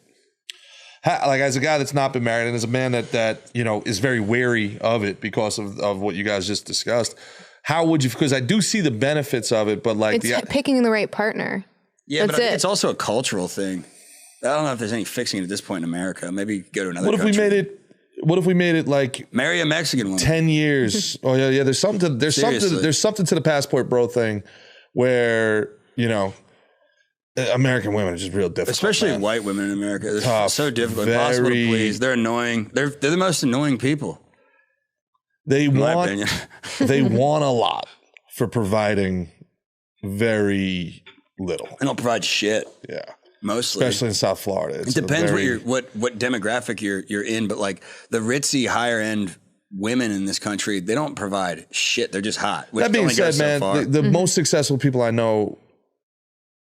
Like as a guy that's not been married and as a man that is very wary of it because of what you guys just discussed, how would you? Because I do see the benefits of it, but like it's picking the right partner. Yeah, but I think it's also a cultural thing. I don't know if there's any fixing it at this point in America. Maybe go to another. What if we made it like marry a Mexican woman? 10 years. Oh yeah. There's something to the passport bro thing where American women are just real difficult, especially man. White women in America. It's tough, so difficult, impossible to please. They're annoying. They're the most annoying people. They want a lot for providing very little. They don't provide shit. Yeah, mostly, especially in South Florida. It depends what demographic you're in, but like the ritzy higher end women in this country, they don't provide shit. They're just hot. That being said, man, the most successful people I know,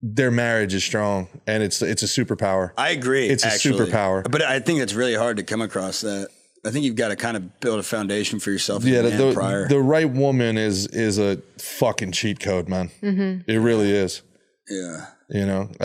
their marriage is strong, and it's a superpower. I agree. It's a superpower. But I think it's really hard to come across that. I think you've got to kind of build a foundation for yourself. The right woman is a fucking cheat code, man. It really is. Yeah.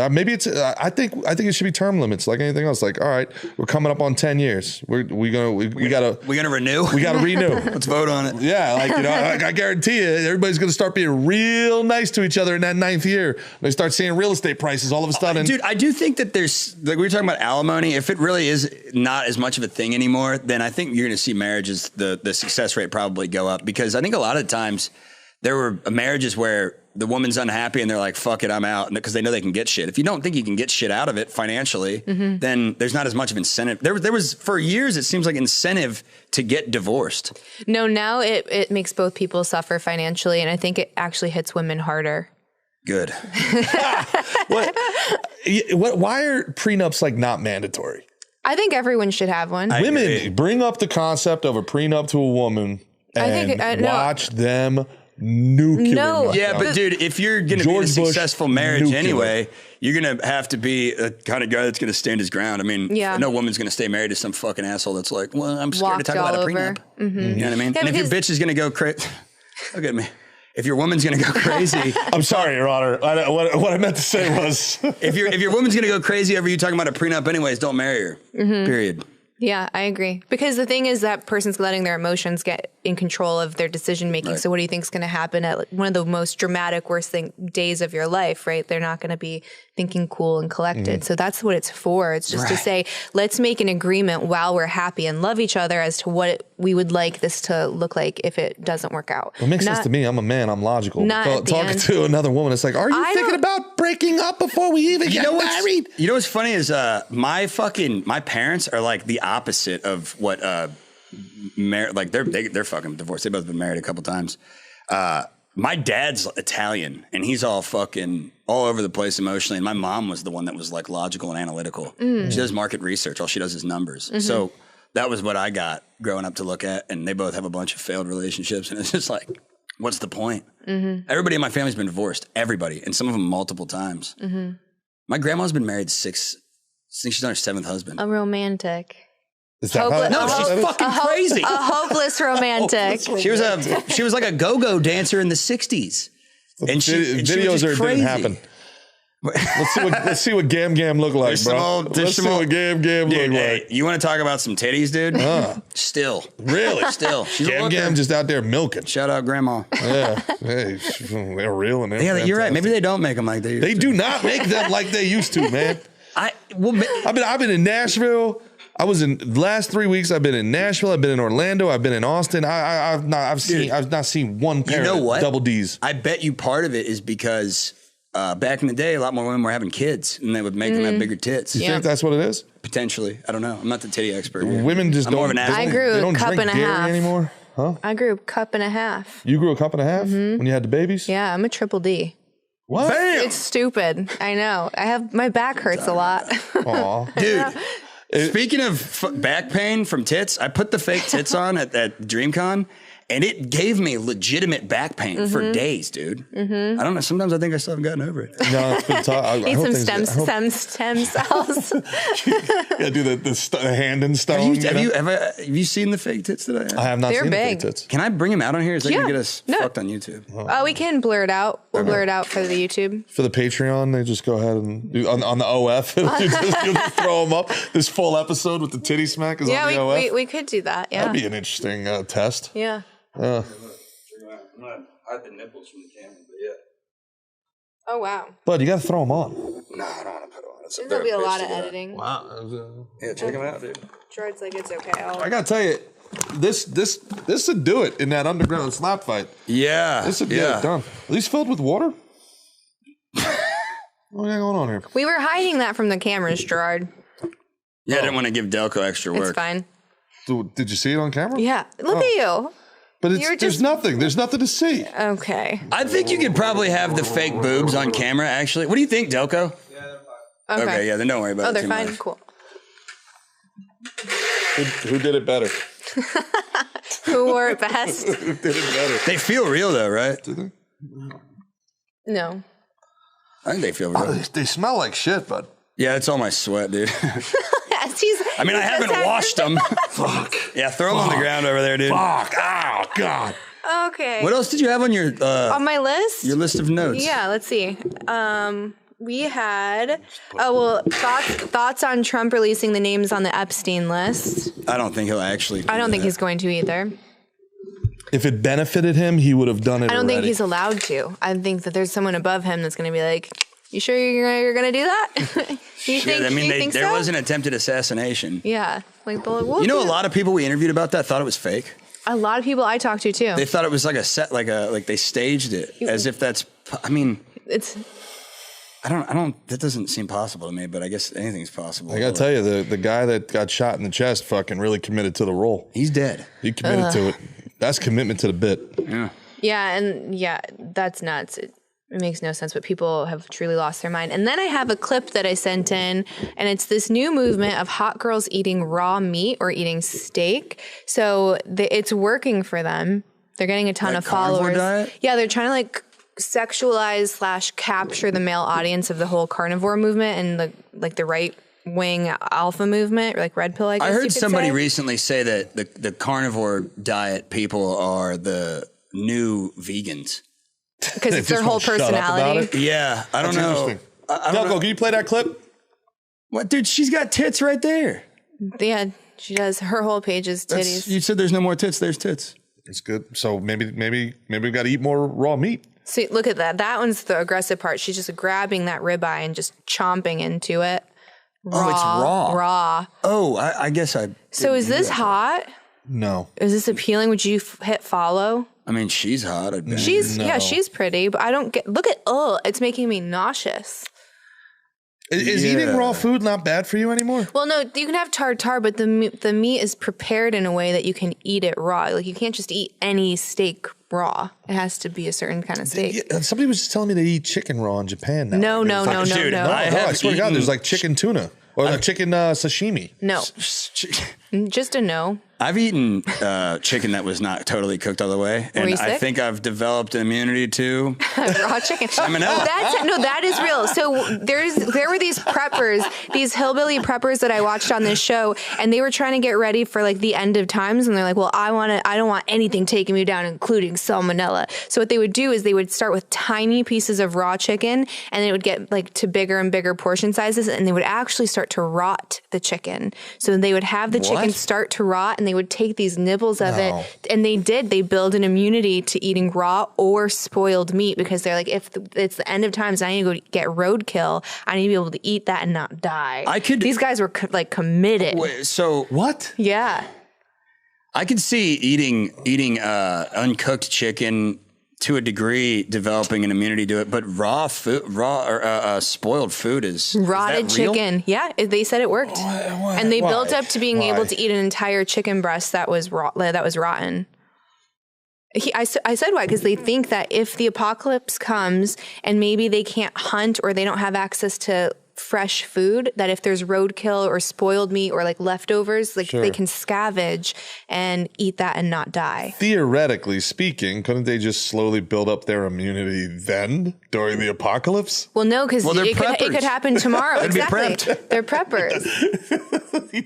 Maybe it's. I think it should be term limits, like anything else. Like, all right, we're coming up on 10 years. We gonna renew. We gotta renew. Let's vote on it. Yeah, I guarantee you, everybody's gonna start being real nice to each other in that 9th year. They start seeing real estate prices all of a sudden. Dude, I do think that there's, like we were talking about alimony. If it really is not as much of a thing anymore, then I think you're gonna see marriages, the success rate probably go up, because I think a lot of times there were marriages where the woman's unhappy and they're like, fuck it, I'm out, because they know they can get shit. If you don't think you can get shit out of it financially, then there's not as much of incentive. There was, for years, it seems like incentive to get divorced. No, now it makes both people suffer financially, and I think it actually hits women harder. Good. Why are prenups like not mandatory? I think everyone should have one. Women bring up the concept of a prenup to a woman and watch them nuclear. Yeah, but dude, if you're going to be in a successful marriage anyway, you're going to have to be a kind of guy that's going to stand his ground. I mean, no woman's going to stay married to some fucking asshole that's like, well, I'm scared to talk about a prenup. You know what I mean? Yeah, and if your bitch is going to go crazy, look at me. If your woman's going to go crazy, I'm sorry, Your Honor. What I meant to say was, if your woman's going to go crazy over you talking about a prenup anyways, don't marry her. Period. Yeah, I agree. Because the thing is that person's letting their emotions get in control of their decision making. Right. So what do you think is going to happen at one of the most dramatic, worst days of your life, right? They're not going to be thinking cool and collected. So that's what it's for. It's just to say, let's make an agreement while we're happy and love each other as to what we would like this to look like if it doesn't work out. It makes sense to me. I'm a man. I'm logical. Talking to another woman, it's like, are you thinking about breaking up before we even get married? You know what's funny is my parents are like the opposite of what like they're fucking divorced. They've both been married a couple times. My dad's Italian and he's all fucking all over the place emotionally. And my mom was the one that was like logical and analytical. She does market research. All she does is numbers. So that was what I got growing up to look at. And they both have a bunch of failed relationships. And it's just like, what's the point? Everybody in my family's been divorced. Everybody. And some of them multiple times. My grandma's been married 6, I think she's on her 7th husband. A romantic. Is that no, she's fucking crazy. A hopeless romantic. She was like a go-go dancer in the 60s. And videos didn't happen. Let's see what Gam Gam look like, bro. Let's see what Gam Gam look like. You want to talk about some titties, dude? Still. Really? Still. She's Gam Gam just out there milking. Shout out grandma. Yeah. Hey, they're real. And yeah, you're right. Maybe they don't make them like they used to. They do not make them like they used to, man. I've been in Nashville. I was in the last 3 weeks. I've been in Nashville. I've been in Orlando. I've been in Austin. I've not seen one pair of double D's. I bet you part of it is because back in the day, a lot more women were having kids, and they would make them have bigger tits. You think that's what it is? Potentially, I don't know. I'm not the titty expert. Here. Women just don't. I grew a cup and a half anymore. Huh? I grew a cup and a half. You grew a cup and a half when you had the babies? Yeah, I'm a triple D. What? Bam! It's stupid. I know. My back hurts a lot. Aw. Dude. Speaking of back pain from tits, I put the fake tits on at DreamCon, and it gave me legitimate back pain for days, dude. I don't know. Sometimes I think I still haven't gotten over it. No, it's been tough. Need some stem cells. Yeah, do the hand and stone. Have you seen the fake tits that I have? I have not They're seen big. the fake tits. Can I bring them out on here? Is that going to get us No. fucked on YouTube? Oh, we can blur it out. We'll blur it out for the YouTube. For the Patreon, they just go ahead and do, on the OF. you just throw them up. This full episode with the titty smack is on the OF. We could do that. Yeah. That'd be an interesting test. Yeah. I'm going to hide the nipples from the camera, but yeah. Oh, wow. But you got to throw them on. No, I don't want to put it on. There'll be a lot of editing. Wow. Yeah, check them out, dude. Gerard's like, it's okay. I got to tell you, this would do it in that underground slap fight. Yeah. This would get it done. Are these filled with water? What do you got going on here? We were hiding that from the cameras, Gerard. Yeah, I didn't want to give Delco extra work. It's fine. Did you see it on camera? Yeah. Look at you. But You're there's just- nothing. There's nothing to see. Okay. I think you could probably have the fake boobs on camera, actually. What do you think, Delco? Yeah, they're fine. Okay. Yeah, then don't worry about Oh, it they're too fine. much. Cool. Who did it better? Who wore it best? Who did it better? They feel real, though, right? Do they? No. I think they feel real. They smell like shit, bud. Yeah, it's all my sweat, dude. I mean, I haven't washed them. Fuck. Yeah, throw them on the ground over there, dude. Fuck. Oh, God. Okay. What else did you have on your On my list? your list of notes? Yeah, let's see. We had thoughts on Trump releasing the names on the Epstein list. I don't think he'll actually. I don't think he's going to either. If it benefited him, he would have done it. I don't think he's allowed to. I think that there's someone above him that's going to be like, "You sure you're going to do that?" You Shit, I mean, there so? was an attempted assassination. Yeah, like we'll You know, do a lot of people we interviewed about that thought it was fake. A lot of people I talked to too. They thought it was like a set, like they staged it as if that's. I mean, It's I don't. That doesn't seem possible to me, but I guess anything's possible. I got to tell you, the guy that got shot in the chest fucking really committed to the role. He's dead. He committed to it. That's commitment to the bit. yeah, that's nuts. It makes no sense, but people have truly lost their mind. And then I have a clip that I sent in, and it's this new movement of hot girls eating raw meat or eating steak. So it's working for them. They're getting a ton of carnivore followers. diet? Yeah, they're trying to like sexualize / capture the male audience of the whole carnivore movement and the right wing alpha movement, or like red pill. I guess I you heard could somebody say. recently say that the carnivore diet people are the new vegans. Because it's their just whole won't shut up about personality. it? Yeah, I don't That's know. interesting. I don't Delco, know. can you play that clip? What, dude? She's got tits right there. Yeah, she does. Her whole page is titties. You said there's no more tits. There's tits. It's good. So maybe we got to eat more raw meat. See, look at that. That one's the aggressive part. She's just grabbing that ribeye and just chomping into it. Oh, it's raw. Raw. Oh, I guess I. So is this hot? No. Is this appealing? Would you hit follow? I mean, she's hot. I bet. She's pretty, but I don't get. Look at it's making me nauseous. Is eating raw food not bad for you anymore? Well, no, you can have tartare, but the meat is prepared in a way that you can eat it raw. Like you can't just eat any steak raw. It has to be a certain kind of steak. Yeah, somebody was just telling me they eat chicken raw in Japan now. No. Dude, I swear to God, there's like chicken tuna or chicken sashimi. No, just a no. I've eaten chicken that was not totally cooked all the way, and you I sick? think I've developed an immunity to. Raw chicken. Salmonella. That is real. So there were these preppers, these hillbilly preppers that I watched on this show, and they were trying to get ready for like the end of times, and they're like, well, I don't want anything taking me down, including salmonella. So what they would do is they would start with tiny pieces of raw chicken, and they would get like to bigger and bigger portion sizes, and they would actually start to rot the chicken. So they would have the chicken chicken start to rot, and they would take these nibbles of it, and they build an immunity to eating raw or spoiled meat, because they're like, if it's the end of times, I need to go get roadkill, I need to be able to eat that and not die. These guys were like committed. So what? Yeah. I could see eating uncooked chicken to a degree, developing an immunity to it, but spoiled food is rotted is that real? chicken. Yeah, they said it worked, and they built up to being able to eat an entire chicken breast that was rotten. I said why? Because they think that if the apocalypse comes and maybe they can't hunt or they don't have access to fresh food, that if there's roadkill or spoiled meat or like leftovers, like they can scavenge and eat that and not die. Theoretically speaking, couldn't they just slowly build up their immunity then during the apocalypse? Well, no, because it could happen tomorrow. Exactly. They're preppers. You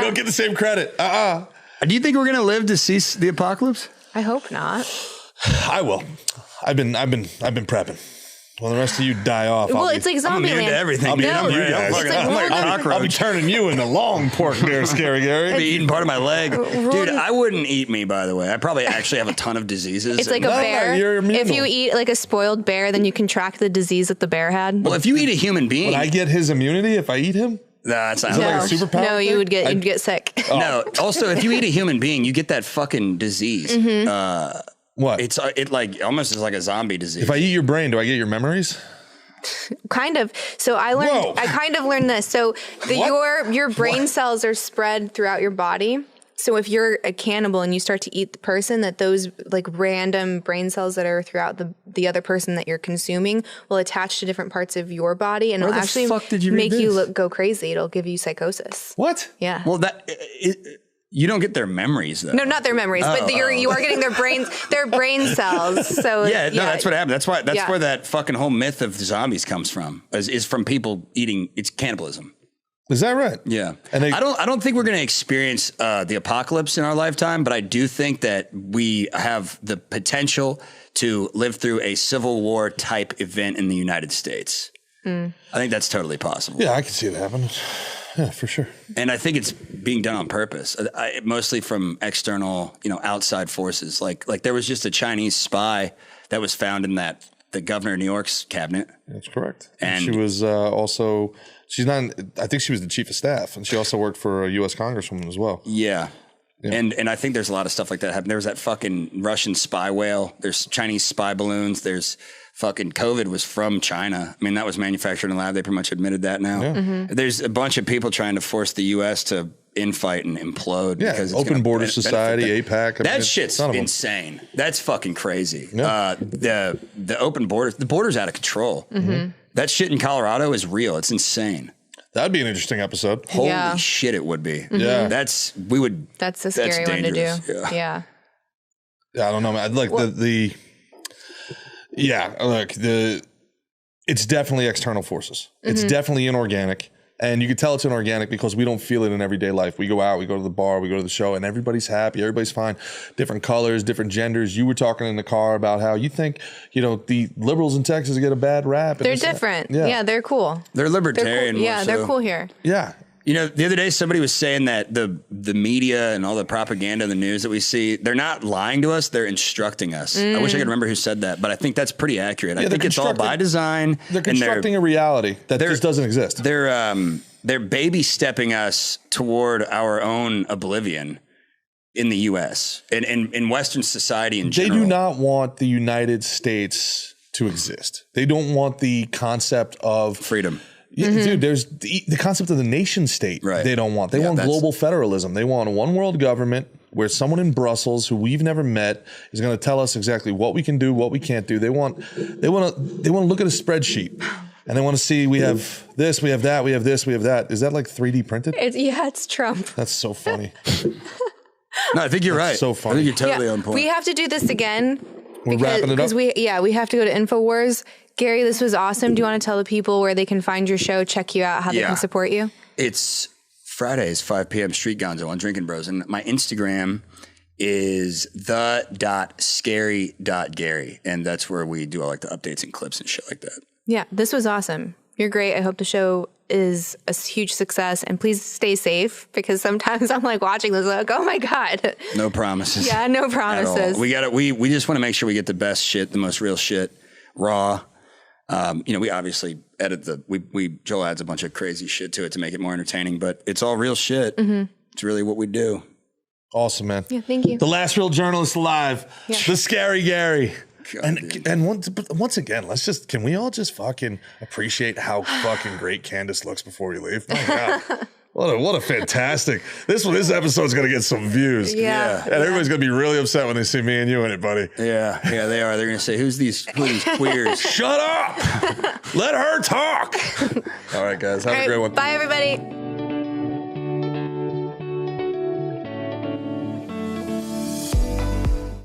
don't get the same credit. Do you think we're gonna live to see the apocalypse? I hope not. I will. I've been prepping. Well, the rest of you die off. Well, it's like Zombieland. Everything. I'll be cockroach. I'll be turning you into long pork there, Scary Gary. I'll be eating part of my leg. Dude, I wouldn't eat me, by the way. I probably actually have a ton of diseases. It's like a bear. If you eat like a spoiled bear, then you contract the disease that the bear had. Well, if you eat a human being. Would I get his immunity if I eat him? That's not like a superpower. No, you'd get sick. No. Also, if you eat a human being, you get that fucking disease. What? It like almost is like a zombie disease. If I eat your brain, do I get your memories? Kind of. So I kind of learned this. So your brain cells are spread throughout your body. So if you're a cannibal and you start to eat the person, that those like random brain cells that are throughout the other person that you're consuming will attach to different parts of your body, and it'll actually make you go crazy. It'll give you psychosis. What? Yeah. Well, you don't get their memories though. No, not their memories, but you are getting their brain cells. So that's what happened. That's where that fucking whole myth of zombies comes from. Is from people eating. It's cannibalism. Is that right? Yeah. And I don't think we're going to experience the apocalypse in our lifetime, but I do think that we have the potential to live through a Civil War type event in the United States. I think that's totally possible. Yeah, I can see it happen. Yeah, for sure. And I think it's being done on purpose, mostly from external, outside forces. Like there was just a Chinese spy that was found in the governor of New York's cabinet. That's correct. And she was also, I think she was the chief of staff, and she also worked for a U.S. congresswoman as well. Yeah. And I think there's a lot of stuff like that happening. There was that fucking Russian spy whale. There's Chinese spy balloons. There's fucking COVID was from China. I mean, that was manufactured in a lab. They pretty much admitted that now. Yeah. There's a bunch of people trying to force the U.S. to infight and implode. Yeah, because Open Border Society, APAC. That shit's insane. That's fucking crazy. Yeah. The open border, the border's out of control. That shit in Colorado is real. It's insane. That'd be an interesting episode. Holy shit, it would be. Yeah. That's a scary one to do. Yeah. I don't know, man. I'd like it's definitely external forces. It's definitely inorganic. And you can tell it's inorganic because we don't feel it in everyday life. We go out, we go to the bar, we go to the show, and everybody's happy. Everybody's fine. Different colors, different genders. You were talking in the car about how you think, the liberals in Texas get a bad rap. They're different. Yeah, they're cool. They're libertarian. They're cool. They're cool here. Yeah. The other day somebody was saying that the media and all the propaganda and the news that we see, they're not lying to us, they're instructing us. I wish I could remember who said that, but I think that's pretty accurate. I think it's all by design. They're constructing a reality that just doesn't exist. They're baby stepping us toward our own oblivion in the U.S. and in Western society in general. They do not want the United States to exist. They don't want the concept of freedom. Yeah, dude, there's the concept of the nation state. Right. They don't want. They want global federalism. They want a one world government where someone in Brussels who we've never met is going to tell us exactly what we can do, what we can't do. They want to look at a spreadsheet and they want to see we have this, we have that, we have this, we have that. Is that like 3D printed? It's Trump. That's so funny. No, I think you're right. So funny. I think you're totally on point. We have to do this again. We're wrapping it up. Because we have to go to InfoWars. Gary, this was awesome. Do you want to tell the people where they can find your show, check you out, how they can support you? It's Fridays, 5 p.m. Street Gonzo on Drinking Bros. And my Instagram is the.scary.gary. And that's where we do all like the updates and clips and shit like that. Yeah, this was awesome. You're great. I hope the show is a huge success, and please stay safe, because sometimes I'm like watching this like, oh my God. No promises. Yeah, no promises. We just want to make sure we get the best shit, the most real shit, raw. We obviously edit Joel adds a bunch of crazy shit to it to make it more entertaining, but it's all real shit. Mm-hmm. It's really what we do. Awesome, man. Yeah, thank you. The last real journalist alive, the Scary Gary. God, and once again, can we all just fucking appreciate how fucking great Candice looks before we leave? My God. What a fantastic, this episode's going to get some views. Yeah. And everybody's going to be really upset when they see me and you in it, buddy. Yeah, they are. They're going to say, who are these queers? Shut up. Let her talk. All right, guys. Have a great one. Bye, everybody.